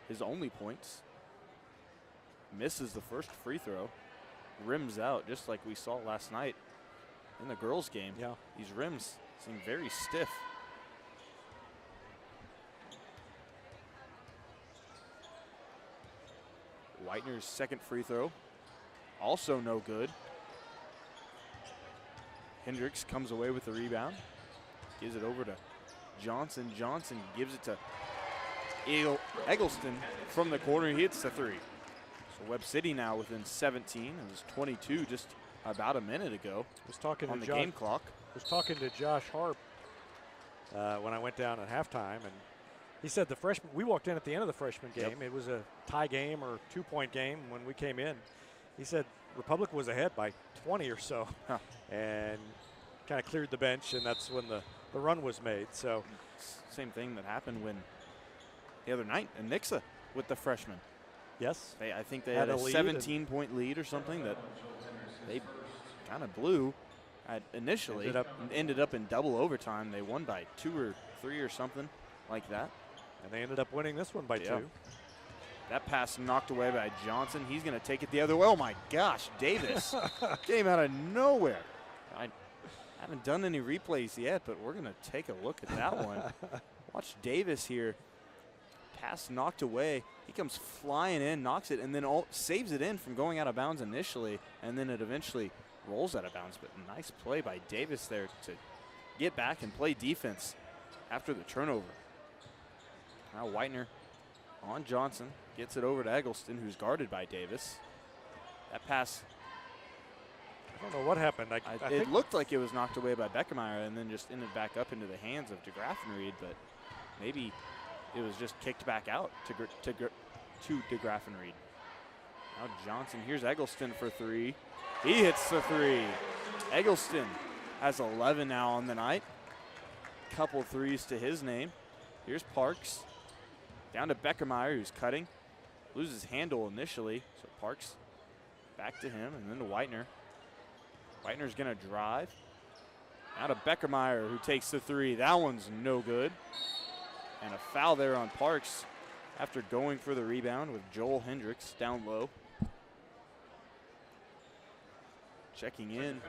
Speaker 1: His only points. Misses the first free throw. Rims out just like we saw last night in the girls' game.
Speaker 2: Yeah.
Speaker 1: These rims seem very stiff. Whitener's second free throw, also no good. Hendricks comes away with the rebound, gives it over to Johnson. Johnson gives it to Eggleston from the corner. He hits the 3. So Webb City now within 17. It was 22 just about a minute ago.
Speaker 2: Was talking
Speaker 1: on
Speaker 2: to
Speaker 1: the game clock.
Speaker 2: Was talking to Josh Harp when I went down at halftime, and he said the freshman, we walked in at the end of the freshman game.
Speaker 1: Yep.
Speaker 2: It was a tie game or 2-point game when we came in. He said Republic was ahead by 20 or so and kind of cleared the bench, and that's when the run was made. So
Speaker 1: same thing that happened when the other night in Nixa with the freshmen.
Speaker 2: Yes.
Speaker 1: I think they had a 17-point lead or something that they kind of blew initially. Ended up in double overtime. They won by 2 or 3 or something like that.
Speaker 2: And they ended up winning this one by 2.
Speaker 1: That pass knocked away by Johnson. He's going to take it the other way. Oh, my gosh. Davis came out of nowhere. I haven't done any replays yet, but we're going to take a look at that one. Watch Davis here. Pass knocked away. He comes flying in, knocks it, and then saves it in from going out of bounds initially, and then it eventually rolls out of bounds. But nice play by Davis there to get back and play defense after the turnover. Now Whitener on Johnson, gets it over to Eggleston, who's guarded by Davis. That pass,
Speaker 2: I don't know what happened.
Speaker 1: It looked like it was knocked away by Beckemeyer and then just ended back up into the hands of DeGraffenried, but maybe it was just kicked back out to DeGraff and Reed. Now Johnson, here's Eggleston for three. He hits the three. Eggleston has 11 now on the night. Couple threes to his name. Here's Parks. Down to Beckermeyer, who's cutting. Loses handle initially, so Parks back to him, and then to Whitener. Whitener's gonna drive. Now to Beckermeyer, who takes the three. That one's no good. And a foul there on Parks after going for the rebound with Joel Hendricks down low. Checking in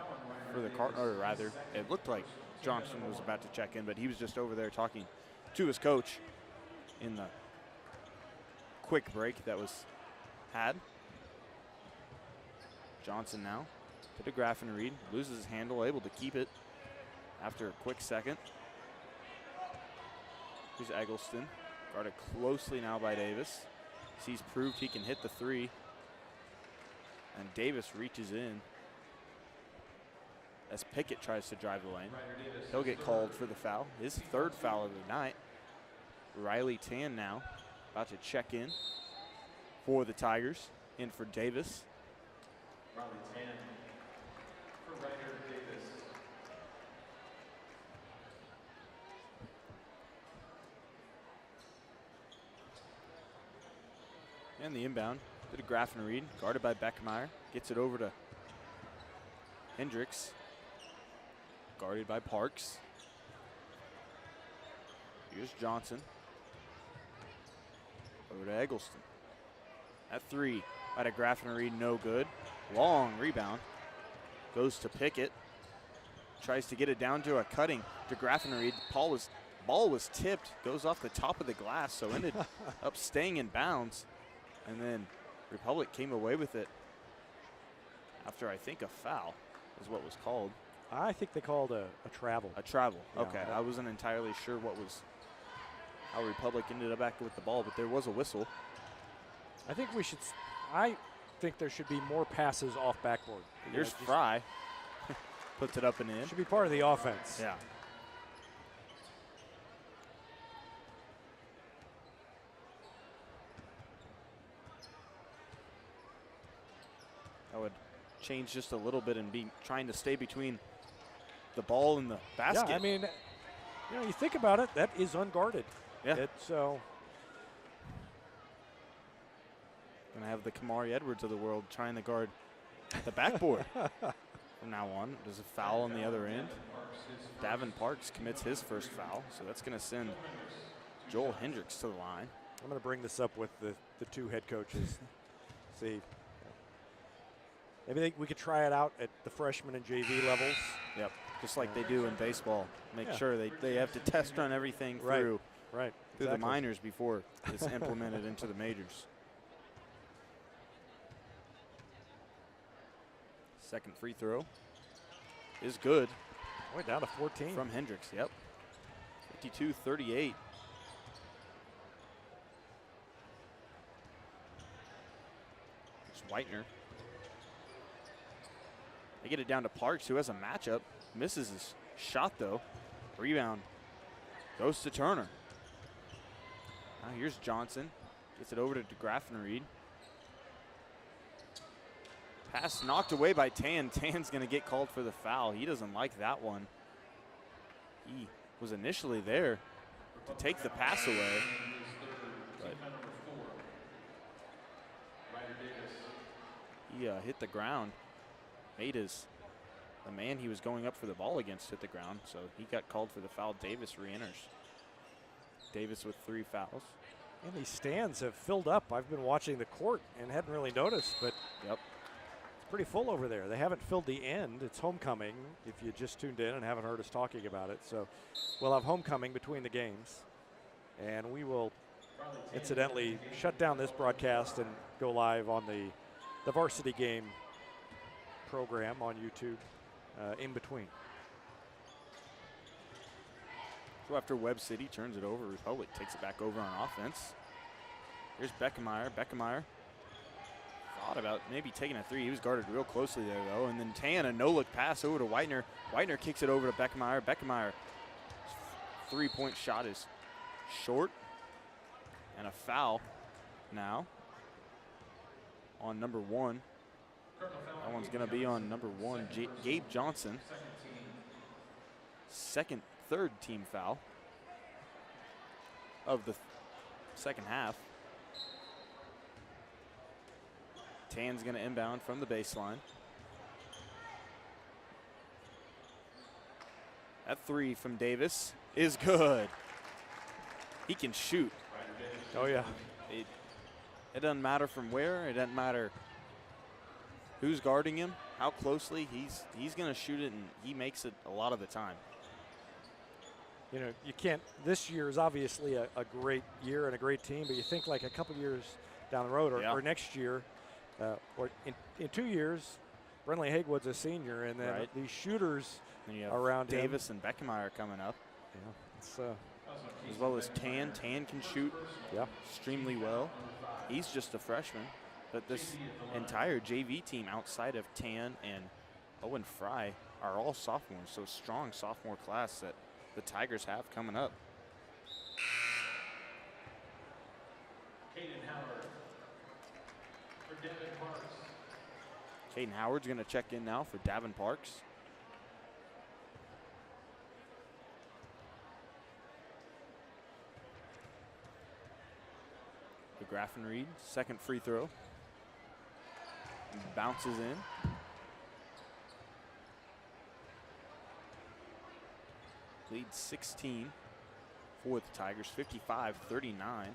Speaker 1: for the or rather, it looked like Johnson was about to check in, but he was just over there talking to his coach in the quick break that was had. Johnson now to DeGraff and Reed, loses his handle, able to keep it after a quick second. Here's Eggleston, guarded closely now by Davis. He's proved he can hit the three, and Davis reaches in as Pickett tries to drive the lane. He'll get called for the foul, his third foul of the night. Riley Tan now about to check in for the Tigers, in for Davis.
Speaker 8: Riley Tan for Ryder Davis.
Speaker 1: And the inbound to DeGraff and Reed, guarded by Beckmeyer. Gets it over to Hendricks, guarded by Parks. Here's Johnson. Over to Eggleston. At three by DeGraff and Reed, no good. Long rebound. Goes to Pickett. Tries to get it down to a cutting. DeGraff and Reed. Ball was tipped. Goes off the top of the glass, so ended up staying in bounds. And then Republic came away with it after, I think, a foul is what was called.
Speaker 2: I think they called a travel.
Speaker 1: A travel,
Speaker 2: Yeah.
Speaker 1: okay. I wasn't entirely sure how Republic ended up back with the ball, but there was a whistle.
Speaker 2: I think there should be more passes off backboard.
Speaker 1: Here's Fry. Puts it up and in.
Speaker 2: Should be part of the offense.
Speaker 1: Yeah. I would change just a little bit and be trying to stay between the ball and the basket.
Speaker 2: Yeah, I mean, you think about it, that is unguarded.
Speaker 1: Yeah.
Speaker 2: So
Speaker 1: Gonna have the Kamari Edwards of the world trying to guard the backboard from now on. There's a foul on the other end. Davin Parks commits his first foul, so that's gonna send Joel Hendricks to the line.
Speaker 2: I'm going to bring this up with the two head coaches. See, maybe we could try it out at the freshman and JV levels.
Speaker 1: Yep, just like they do in baseball. Make
Speaker 2: Yeah.
Speaker 1: sure they have to test run everything through
Speaker 2: Right.
Speaker 1: the
Speaker 2: Exactly.
Speaker 1: minors before it's implemented into the majors. Second free throw is good
Speaker 2: Went down to 14.
Speaker 1: from Hendricks. Yep, 52-38. It's Whitener. They get it down to Parks, who has a matchup. Misses his shot, though. Rebound goes to Turner. Now here's Johnson. Gets it over to DeGraff and Reed. Pass knocked away by Tan. Tan's going to get called for the foul. He doesn't like that one. He was initially there to take the pass away. But he hit the ground. Made the man he was going up for the ball against hit the ground, so he got called for the foul. Davis re-enters. Davis with 3 fouls.
Speaker 2: And these stands have filled up. I've been watching the court and hadn't really noticed, but
Speaker 1: Yep.
Speaker 2: it's pretty full over there. They haven't filled the end. It's homecoming, if you just tuned in and haven't heard us talking about it. So we'll have homecoming between the games. And we will incidentally shut down this broadcast and go live on the varsity game program on YouTube in between.
Speaker 1: So after Webb City turns it over, Republic takes it back over on offense. Here's Beckermeyer. Beckermeyer thought about maybe taking a 3. He was guarded real closely there, though. And then Tan, a no-look pass over to Whitener. Whitener kicks it over to Beckermeyer. Beckermeyer, 3-point shot is short. And a foul now on number 1. That one's going to be on number 1, Gabe Johnson. Third team foul of the second half. Tan's going to inbound from the baseline. That 3 from Davis is good. He can shoot.
Speaker 2: Oh, yeah.
Speaker 1: It doesn't matter from where. It doesn't matter who's guarding him, how closely. He's going to shoot it, and he makes it a lot of the time.
Speaker 2: You know, you can't, this year is obviously a great year and a great team, but you think like a couple years down the road or next year, or in 2 years, Brentley Hagewood's a senior, and then these shooters around
Speaker 1: Davis
Speaker 2: him.
Speaker 1: and Beckemeyer coming up.
Speaker 2: Yeah, it's,
Speaker 1: as well as Tan. Tan can shoot extremely well. He's just a freshman, but this entire JV team outside of Tan and Owen Fry are all sophomores, so strong sophomore class that the Tigers have coming up. Caden Howard's going to check in now for Davin Parks. The Graffenried, second free throw. Bounces in. Lead 16 for the Tigers, 55-39.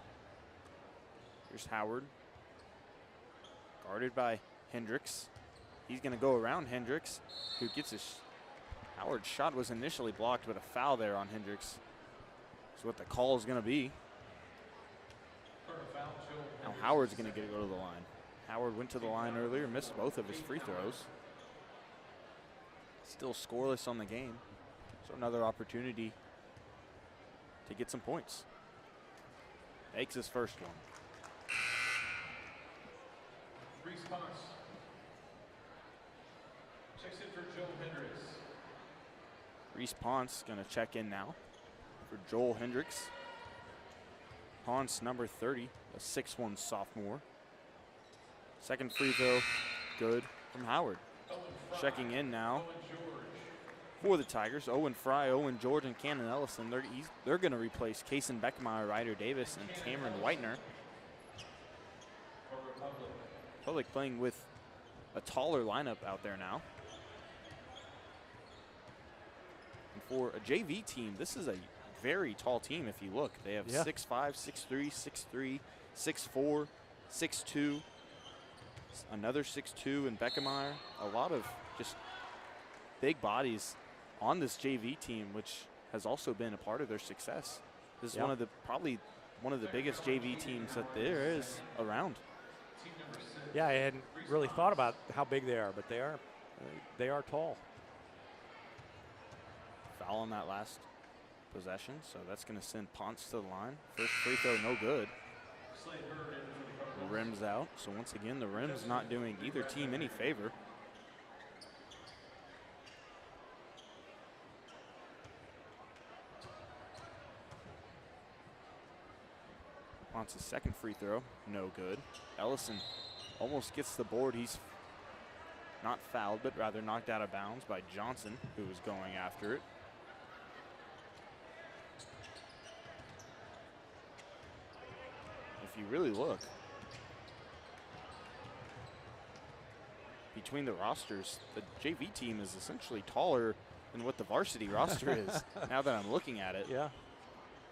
Speaker 1: Here's Howard, guarded by Hendricks. He's going to go around Hendricks, who gets his. Howard's shot was initially blocked, but a foul there on Hendricks is what the call is going to be. Now Howard's going to go to the line. Howard went to the line earlier, missed both of his free throws. Still scoreless on the game. So another opportunity to get some points. Makes his first one.
Speaker 8: Reese Ponce checks in for Joel Hendricks.
Speaker 1: Reese Ponce going to check in now for Joel Hendricks. Ponce, number 30, a 6'1" sophomore. Second free throw, good from Howard. Checking in now for the Tigers, Owen Fry, Owen George, and Cannon Ellison. They're going to replace Kason Beckmeyer, Ryder Davis, and Cameron Whitener. Republic playing with a taller lineup out there now. And for a JV team, this is a very tall team if you look. They have 6'5", 6'3", 6'3", 6'4", 6'2", another 6'2", and Beckmeyer. A lot of just big bodies on this JV team, which has also been a part of their success. This is probably one of the biggest JV teams that there is around.
Speaker 2: Yeah, I hadn't really thought about how big they are, but they are tall.
Speaker 1: Foul on that last possession, so that's going to send Ponce to the line. First free throw, no good. Rims out, so once again, the rim's not doing either team any favor. Ponce's second free throw, no good. Ellison almost gets the board. He's not fouled, but rather knocked out of bounds by Johnson, who was going after it. If you really look, between the rosters, the JV team is essentially taller than what the varsity roster is, now that I'm looking at it.
Speaker 2: Yeah.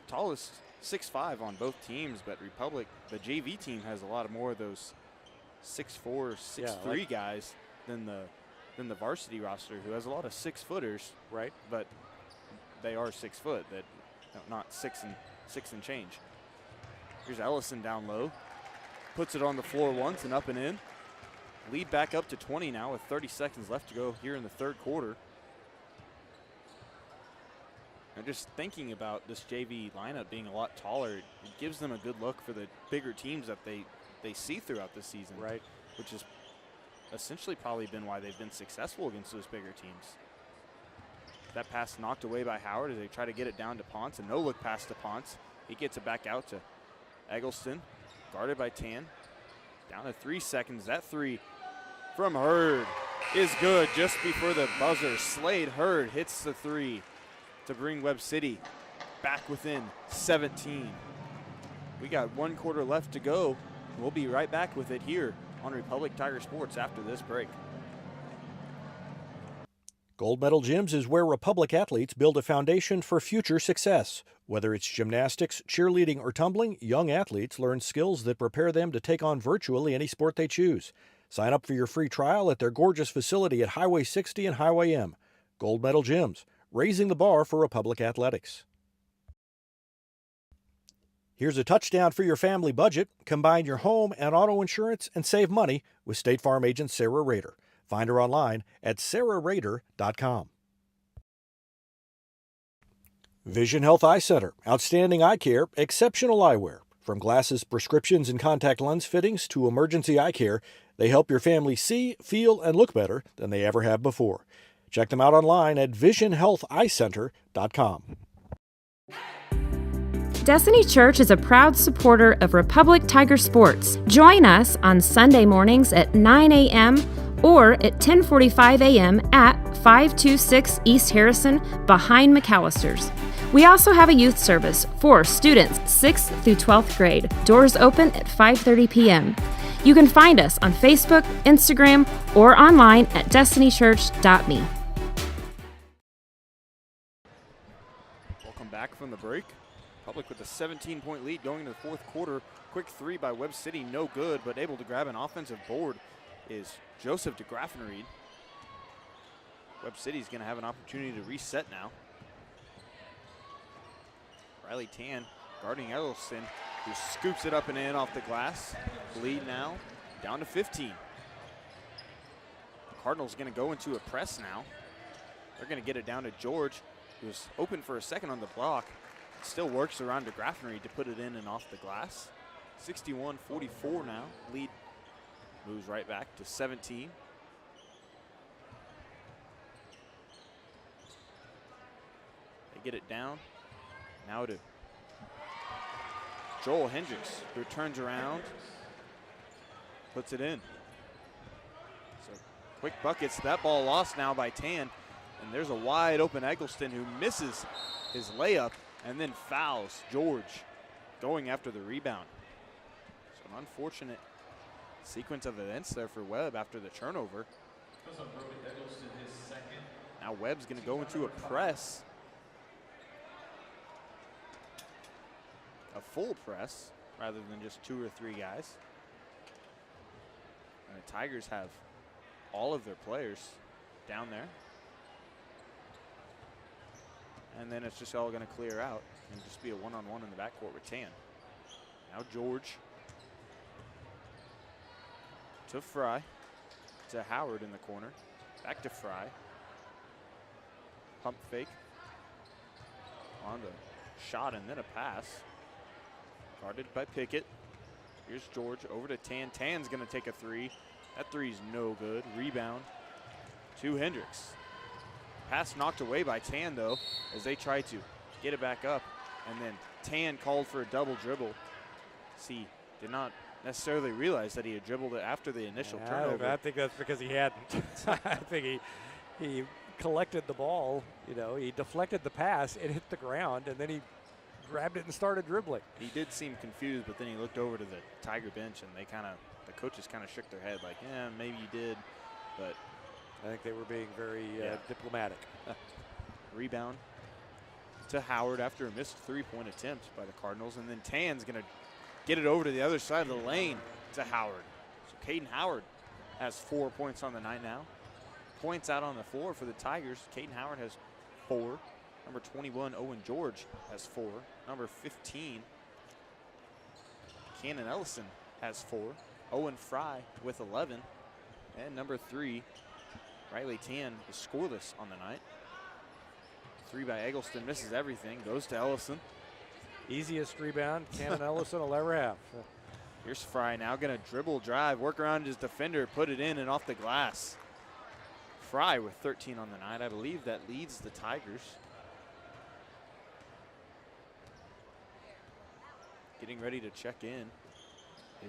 Speaker 1: Tallest 6'5" on both teams, but Republic, the JV team, has a lot more of those 6'4", 6'3" guys than the varsity roster, who has a lot of 6-footers.
Speaker 2: Right.
Speaker 1: But they are 6 foot, that not 6 and change. Here's Ellison down low, puts it on the floor once and up and in. Lead back up to 20 now with 30 seconds left to go here in the third quarter. And just thinking about this JV lineup being a lot taller, it gives them a good look for the bigger teams that they see throughout the season.
Speaker 2: Right.
Speaker 1: Which has essentially probably been why they've been successful against those bigger teams. That pass knocked away by Howard as they try to get it down to Ponce. A no-look pass to Ponce. He gets it back out to Eggleston, guarded by Tan. Down to 3 seconds. That three from Hurd is good just before the buzzer. Slade Hurd hits the three to bring Webb City back within 17. We got 1 quarter left to go. We'll be right back with it here on Republic Tiger Sports after this break.
Speaker 2: Gold Medal Gyms is where Republic athletes build a foundation for future success. Whether it's gymnastics, cheerleading, or tumbling, young athletes learn skills that prepare them to take on virtually any sport they choose. Sign up for your free trial at their gorgeous facility at Highway 60 and Highway M. Gold Medal Gyms, raising the bar for Republic athletics. Here's a touchdown for your family budget. Combine your home and auto insurance and save money with State Farm agent Sarah Rader. Find her online at sarahrader.com. Vision Health Eye Center. Outstanding eye care, exceptional eyewear. From glasses, prescriptions, and contact lens fittings to emergency eye care, they help your family see, feel, and look better than they ever have before. Check them out online at visionhealtheyecenter.com.
Speaker 7: Destiny Church is a proud supporter of Republic Tiger Sports. Join us on Sunday mornings at 9 a.m. or at 10:45 a.m. at 526 East Harrison behind McAllister's. We also have a youth service for students 6th through 12th grade. Doors open at 5:30 p.m. You can find us on Facebook, Instagram, or online at destinychurch.me.
Speaker 1: Welcome back from the break. Republic with a 17-point lead going into the fourth quarter. Quick three by Webb City, no good, but able to grab an offensive board is Joseph DeGraffenried. Webb City's going to have an opportunity to reset now. Riley Tan guarding Eggleston, who scoops it up and in off the glass. Lead now down to 15. The Cardinals going to go into a press now. They're going to get it down to George, who's open for a second on the block. Still works around DeGraffenried to put it in and off the glass. 61-44 now. Lead moves right back to 17. They get it down. Now to Joel Hendricks, who turns around, puts it in. So quick buckets. That ball lost now by Tan. And there's a wide open Eggleston who misses his layup and then fouls George going after the rebound. So an unfortunate sequence of events there for Webb after the turnover. Now Webb's going to go into a press. A full press rather than just 2 or 3 guys. And the Tigers have all of their players down there. And then it's just all going to clear out and just be a one-on-one in the backcourt with Tan. Now George to Fry, to Howard in the corner. Back to Fry. Pump fake on the shot and then a pass. Guarded by Pickett. Here's George over to Tan. Tan's going to take a three. That three's no good. Rebound to Hendricks. Pass knocked away by Tan, though, as they try to get it back up. And then Tan called for a double dribble. See, did not necessarily realize that he had dribbled it after the initial turnover.
Speaker 9: I think that's because he hadn't. I think he collected the ball, he deflected the pass, it hit the ground, and then he grabbed it and started dribbling.
Speaker 1: He did seem confused, but then he looked over to the Tiger bench, and the coaches kind of shook their head like, yeah, maybe you did, but
Speaker 9: I think they were being very diplomatic.
Speaker 1: Rebound to Howard after a missed three-point attempt by the Cardinals, and then Tan's going to get it over to the other side of the lane to Howard. So Caden Howard has 4 points on the night now. Points out on the floor for the Tigers. Caden Howard has 4. Number 21, Owen George, has 4. Number 15, Cannon Ellison, has 4. Owen Fry with 11. And number 3, Riley Tan, is scoreless on the night. 3 by Eggleston, misses everything, goes to Ellison.
Speaker 9: Easiest rebound Cannon Ellison will ever have.
Speaker 1: Here's Fry now going to dribble, drive, work around his defender, put it in and off the glass. Fry with 13 on the night. I believe that leads the Tigers. getting ready to check in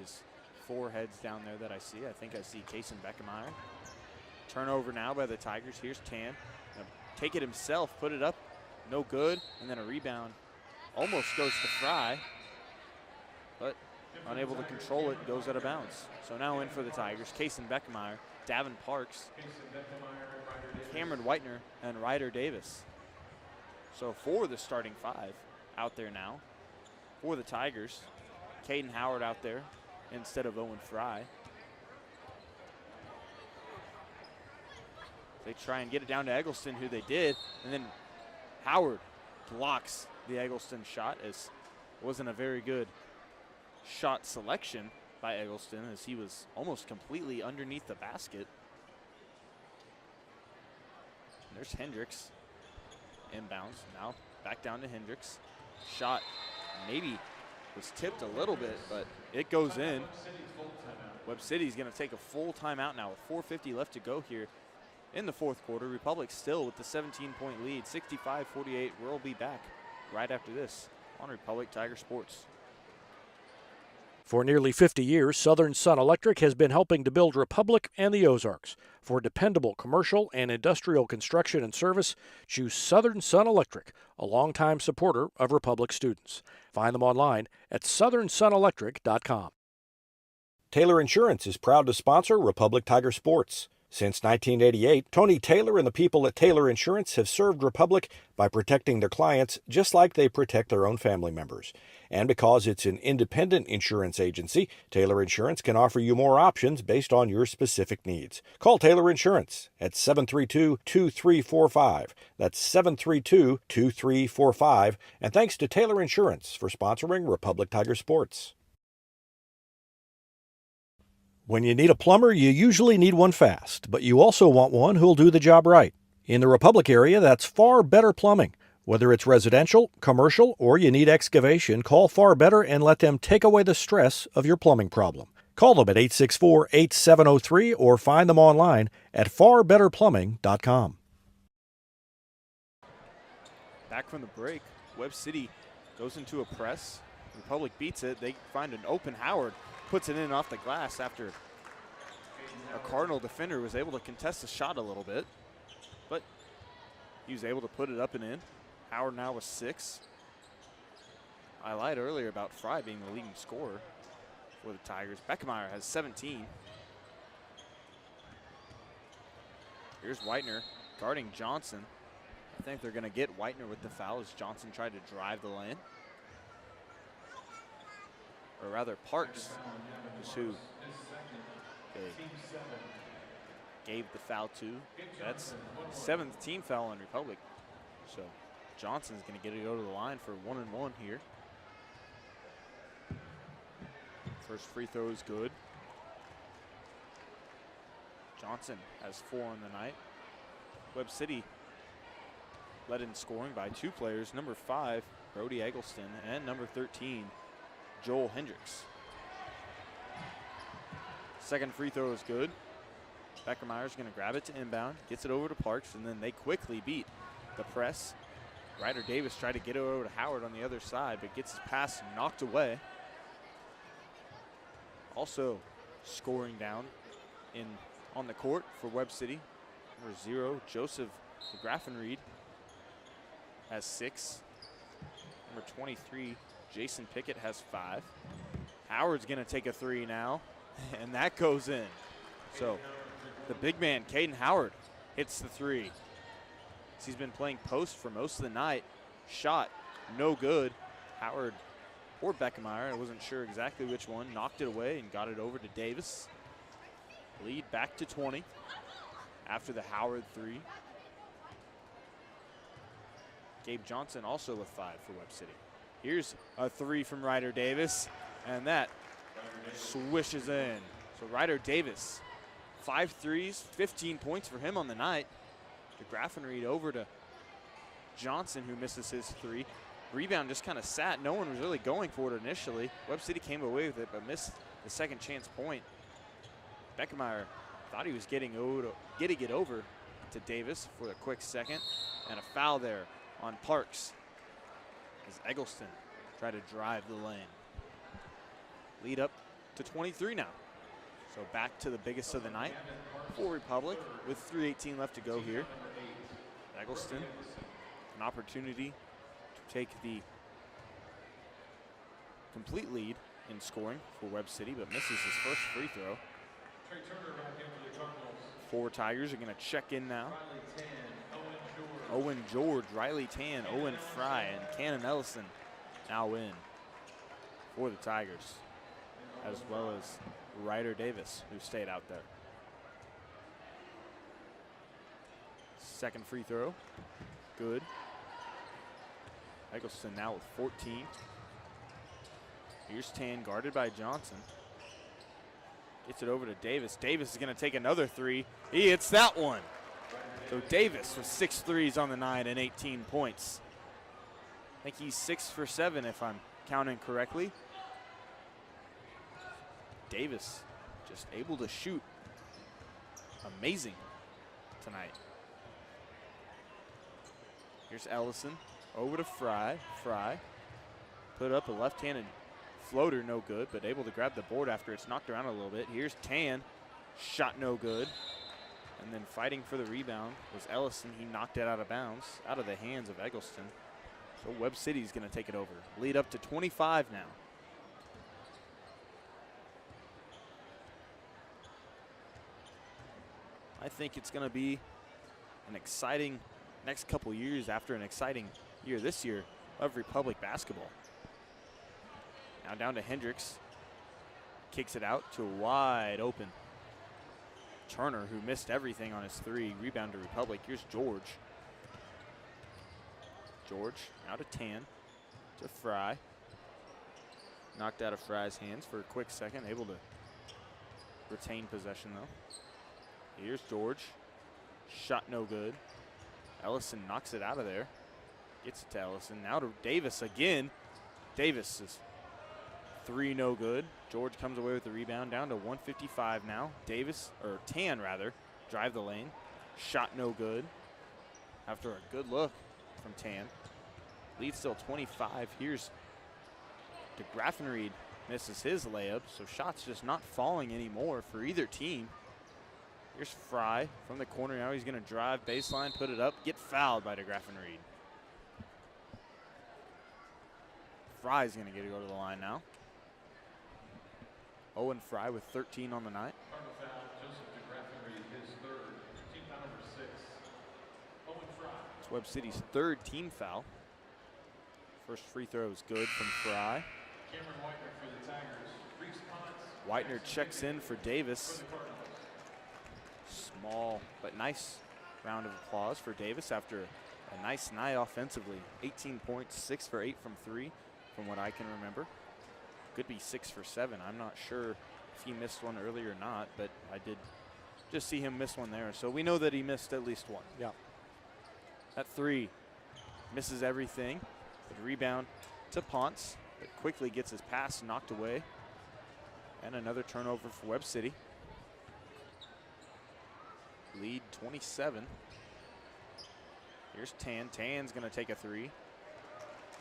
Speaker 1: is 4 heads down there that I see. I think I see Kason Beckemeyer. Turnover now by the Tigers. Here's Tan. Gonna take it himself, put it up, no good, and then a rebound. Almost goes to Fry, but unable to control it, goes out of bounds. So now in for the Tigers, Kason Beckemeyer, Davin Parks, Cameron Whitener, and Ryder Davis. So for the starting 5 out there now. For the Tigers, Caden Howard out there instead of Owen Fry. They try and get it down to Eggleston, who they did, and then Howard blocks the Eggleston shot, as it wasn't a very good shot selection by Eggleston, as he was almost completely underneath the basket. And there's Hendricks, inbounds, now back down to Hendricks. Shot maybe was tipped a little bit, but it goes in. Webb City's gonna take a full timeout now with 4:50 left to go here in the 4th quarter. Republic still with the 17-point lead, 65-48. We'll be back right after this on Republic Tiger Sports.
Speaker 2: For nearly 50 years, Southern Sun Electric has been helping to build Republic and the Ozarks. For dependable commercial and industrial construction and service, choose Southern Sun Electric, a longtime supporter of Republic students. Find them online at southernsunelectric.com. Taylor Insurance is proud to sponsor Republic Tiger Sports. Since 1988, Tony Taylor and the people at Taylor Insurance have served Republic by protecting their clients just like they protect their own family members. And because it's an independent insurance agency, Taylor Insurance can offer you more options based on your specific needs. Call Taylor Insurance at 732-2345. That's 732-2345. And thanks to Taylor Insurance for sponsoring Republic Tiger Sports. When you need a plumber, you usually need one fast, but you also want one who'll do the job right. In the Republic area, that's Far Better Plumbing. Whether it's residential, commercial, or you need excavation, call Far Better and let them take away the stress of your plumbing problem. Call them at 864-8703 or find them online at farbetterplumbing.com.
Speaker 1: Back from the break, Webb City goes into a press. Republic beats it. They find an open Howard. Puts it in off the glass after a Cardinal defender was able to contest the shot a little bit, but he was able to put it up and in. Howard now with 6. I lied earlier about Fry being the leading scorer for the Tigers. Beckemeyer has 17. Here's Whitener guarding Johnson. I think they're going to get Whitener with the foul as Johnson tried to drive the lane. Or rather Parks is who they gave the foul to. That's 7th team foul on Republic. So Johnson's going to get it over the line for 1-and-1 here. First free throw is good. Johnson has 4 on the night. Webb City led in scoring by 2 players, number 5, Brody Eggleston, and number 13, Joel Hendricks. Second free throw is good. Beckermeyer's going to grab it to inbound, gets it over to Parks, and then they quickly beat the press. Ryder Davis tried to get it over to Howard on the other side, but gets his pass knocked away. Also scoring down on the court for Webb City. Number 0, Joseph Graffenried has 6. Number 23, Jason Pickett has 5. Howard's going to take a 3 now, and that goes in. So the big man, Caden Howard, hits the 3. He's been playing post for most of the night. Shot, no good. Howard or Beckemeyer, I wasn't sure exactly which one, knocked it away and got it over to Davis. Lead back to 20 after the Howard 3. Gabe Johnson also with 5 for Webb City. Here's a 3 from Ryder Davis, and that swishes in. So Ryder Davis, 5 threes, 15 points for him on the night. To Graffenried over to Johnson, who misses his 3. Rebound just kind of sat. No one was really going for it initially. Webb City came away with it, but missed the second chance point. Beckemeyer thought he was getting it over to Davis for a quick second, and a foul there on Parks as Eggleston tried to drive the lane. Lead up to 23 now. So back to the biggest of the night for Republic with 3:18 left to go here. Eggleston, an opportunity to take the complete lead in scoring for Webb City, but misses his first free throw. Four Tigers are going to check in now. Owen George, Riley Tan, Owen Fry, and Cannon Ellison now in for the Tigers, as well as Ryder Davis, who stayed out there. Second free throw, good. Eggleston now with 14. Here's Tan, guarded by Johnson. Gets it over to Davis. Davis is going to take another three. He hits that one. So Davis with 6 threes on the night and 18 points. I think he's 6 for 7 if I'm counting correctly. Davis just able to shoot amazing tonight. Here's Ellison over to Fry. Fry put up a left-handed floater, no good, but able to grab the board after it's knocked around a little bit. Here's Tan, shot no good. And then fighting for the rebound was Ellison. He knocked it out of bounds, out of the hands of Eggleston. So Webb City's going to take it over. Lead up to 25 now. I think it's going to be an exciting next couple years after an exciting year this year of Republic basketball. Now down to Hendricks. Kicks it out to a wide open Turner, who missed everything on his three. Rebound to Republic. Here's George. George now to Tan, to Fry. Knocked out of Fry's hands for a quick second. Able to retain possession though. Here's George. Shot no good. Ellison knocks it out of there. Gets it to Ellison. Now to Davis again. Davis is three no good. George comes away with the rebound. Down to 155 now. Davis, or Tan rather, drive the lane. Shot no good. After a good look from Tan. Lead still 25. Here's DeGraffenried, misses his layup, so shots just not falling anymore for either team. Here's Fry from the corner. Now he's going to drive baseline, put it up, get fouled by DeGraffenried. Fry's going to get to go to the line now. Owen Fry with 13 on the night. It's Webb City's third team foul. First free throw is good from Fry. Whitener checks in for Davis. Small but nice round of applause for Davis after a nice night offensively. 18 points, 6 for 8 from 3 from what I can remember. Could be 6 for 7. I'm not sure if he missed one earlier or not, but I did just see him miss one there. So we know that he missed at least one.
Speaker 9: Yeah.
Speaker 1: That three misses everything. But rebound to Ponce, but quickly gets his pass knocked away. And another turnover for Webb City. Lead 27. Here's Tan. Tan's going to take a three.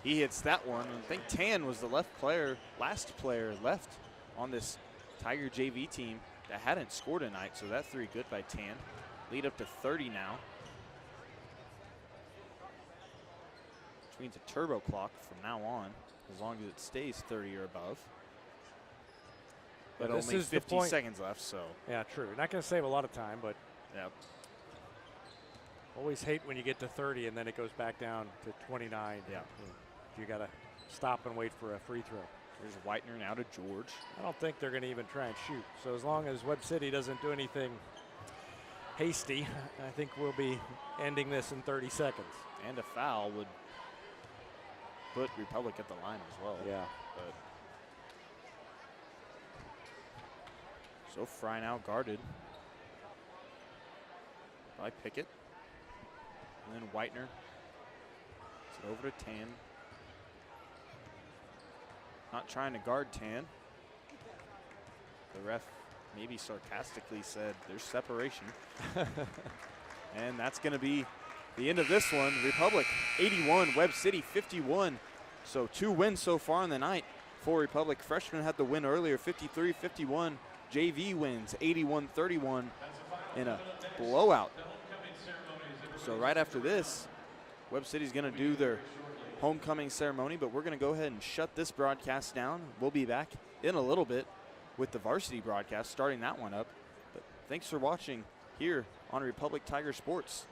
Speaker 1: He hits that one. I think Tan was the last player left on this Tiger JV team that hadn't scored tonight. So that three good by Tan. Lead up to 30 now. Which means a turbo clock from now on, as long as it stays 30 or above. But only 50 seconds left, so.
Speaker 9: Yeah, true. Not going to save a lot of time, but
Speaker 1: yeah.
Speaker 9: Always hate when you get to 30 and then it goes back down to 29.
Speaker 1: Yeah.
Speaker 9: You got to stop and wait for a free throw.
Speaker 1: There's Whitener now to George.
Speaker 9: I don't think they're going to even try and shoot. So as long as Webb City doesn't do anything hasty, I think we'll be ending this in 30 seconds.
Speaker 1: And a foul would put Republic at the line as well.
Speaker 9: Yeah.
Speaker 1: But so Fry now guarded by Pickett. And then Whitener. It's over to Tan. Not trying to guard Tan. The ref maybe sarcastically said there's separation. And that's going to be the end of this one. Republic 81, Webb City 51. So 2 wins so far in the night for Republic. Freshmen had the win earlier, 53-51. JV wins 81-31 in a blowout. So right after this, Webb City's going to do their homecoming ceremony, but we're going to go ahead and shut this broadcast down. We'll be back in a little bit with the varsity broadcast, starting that one up. But thanks for watching here on Republic Tiger Sports.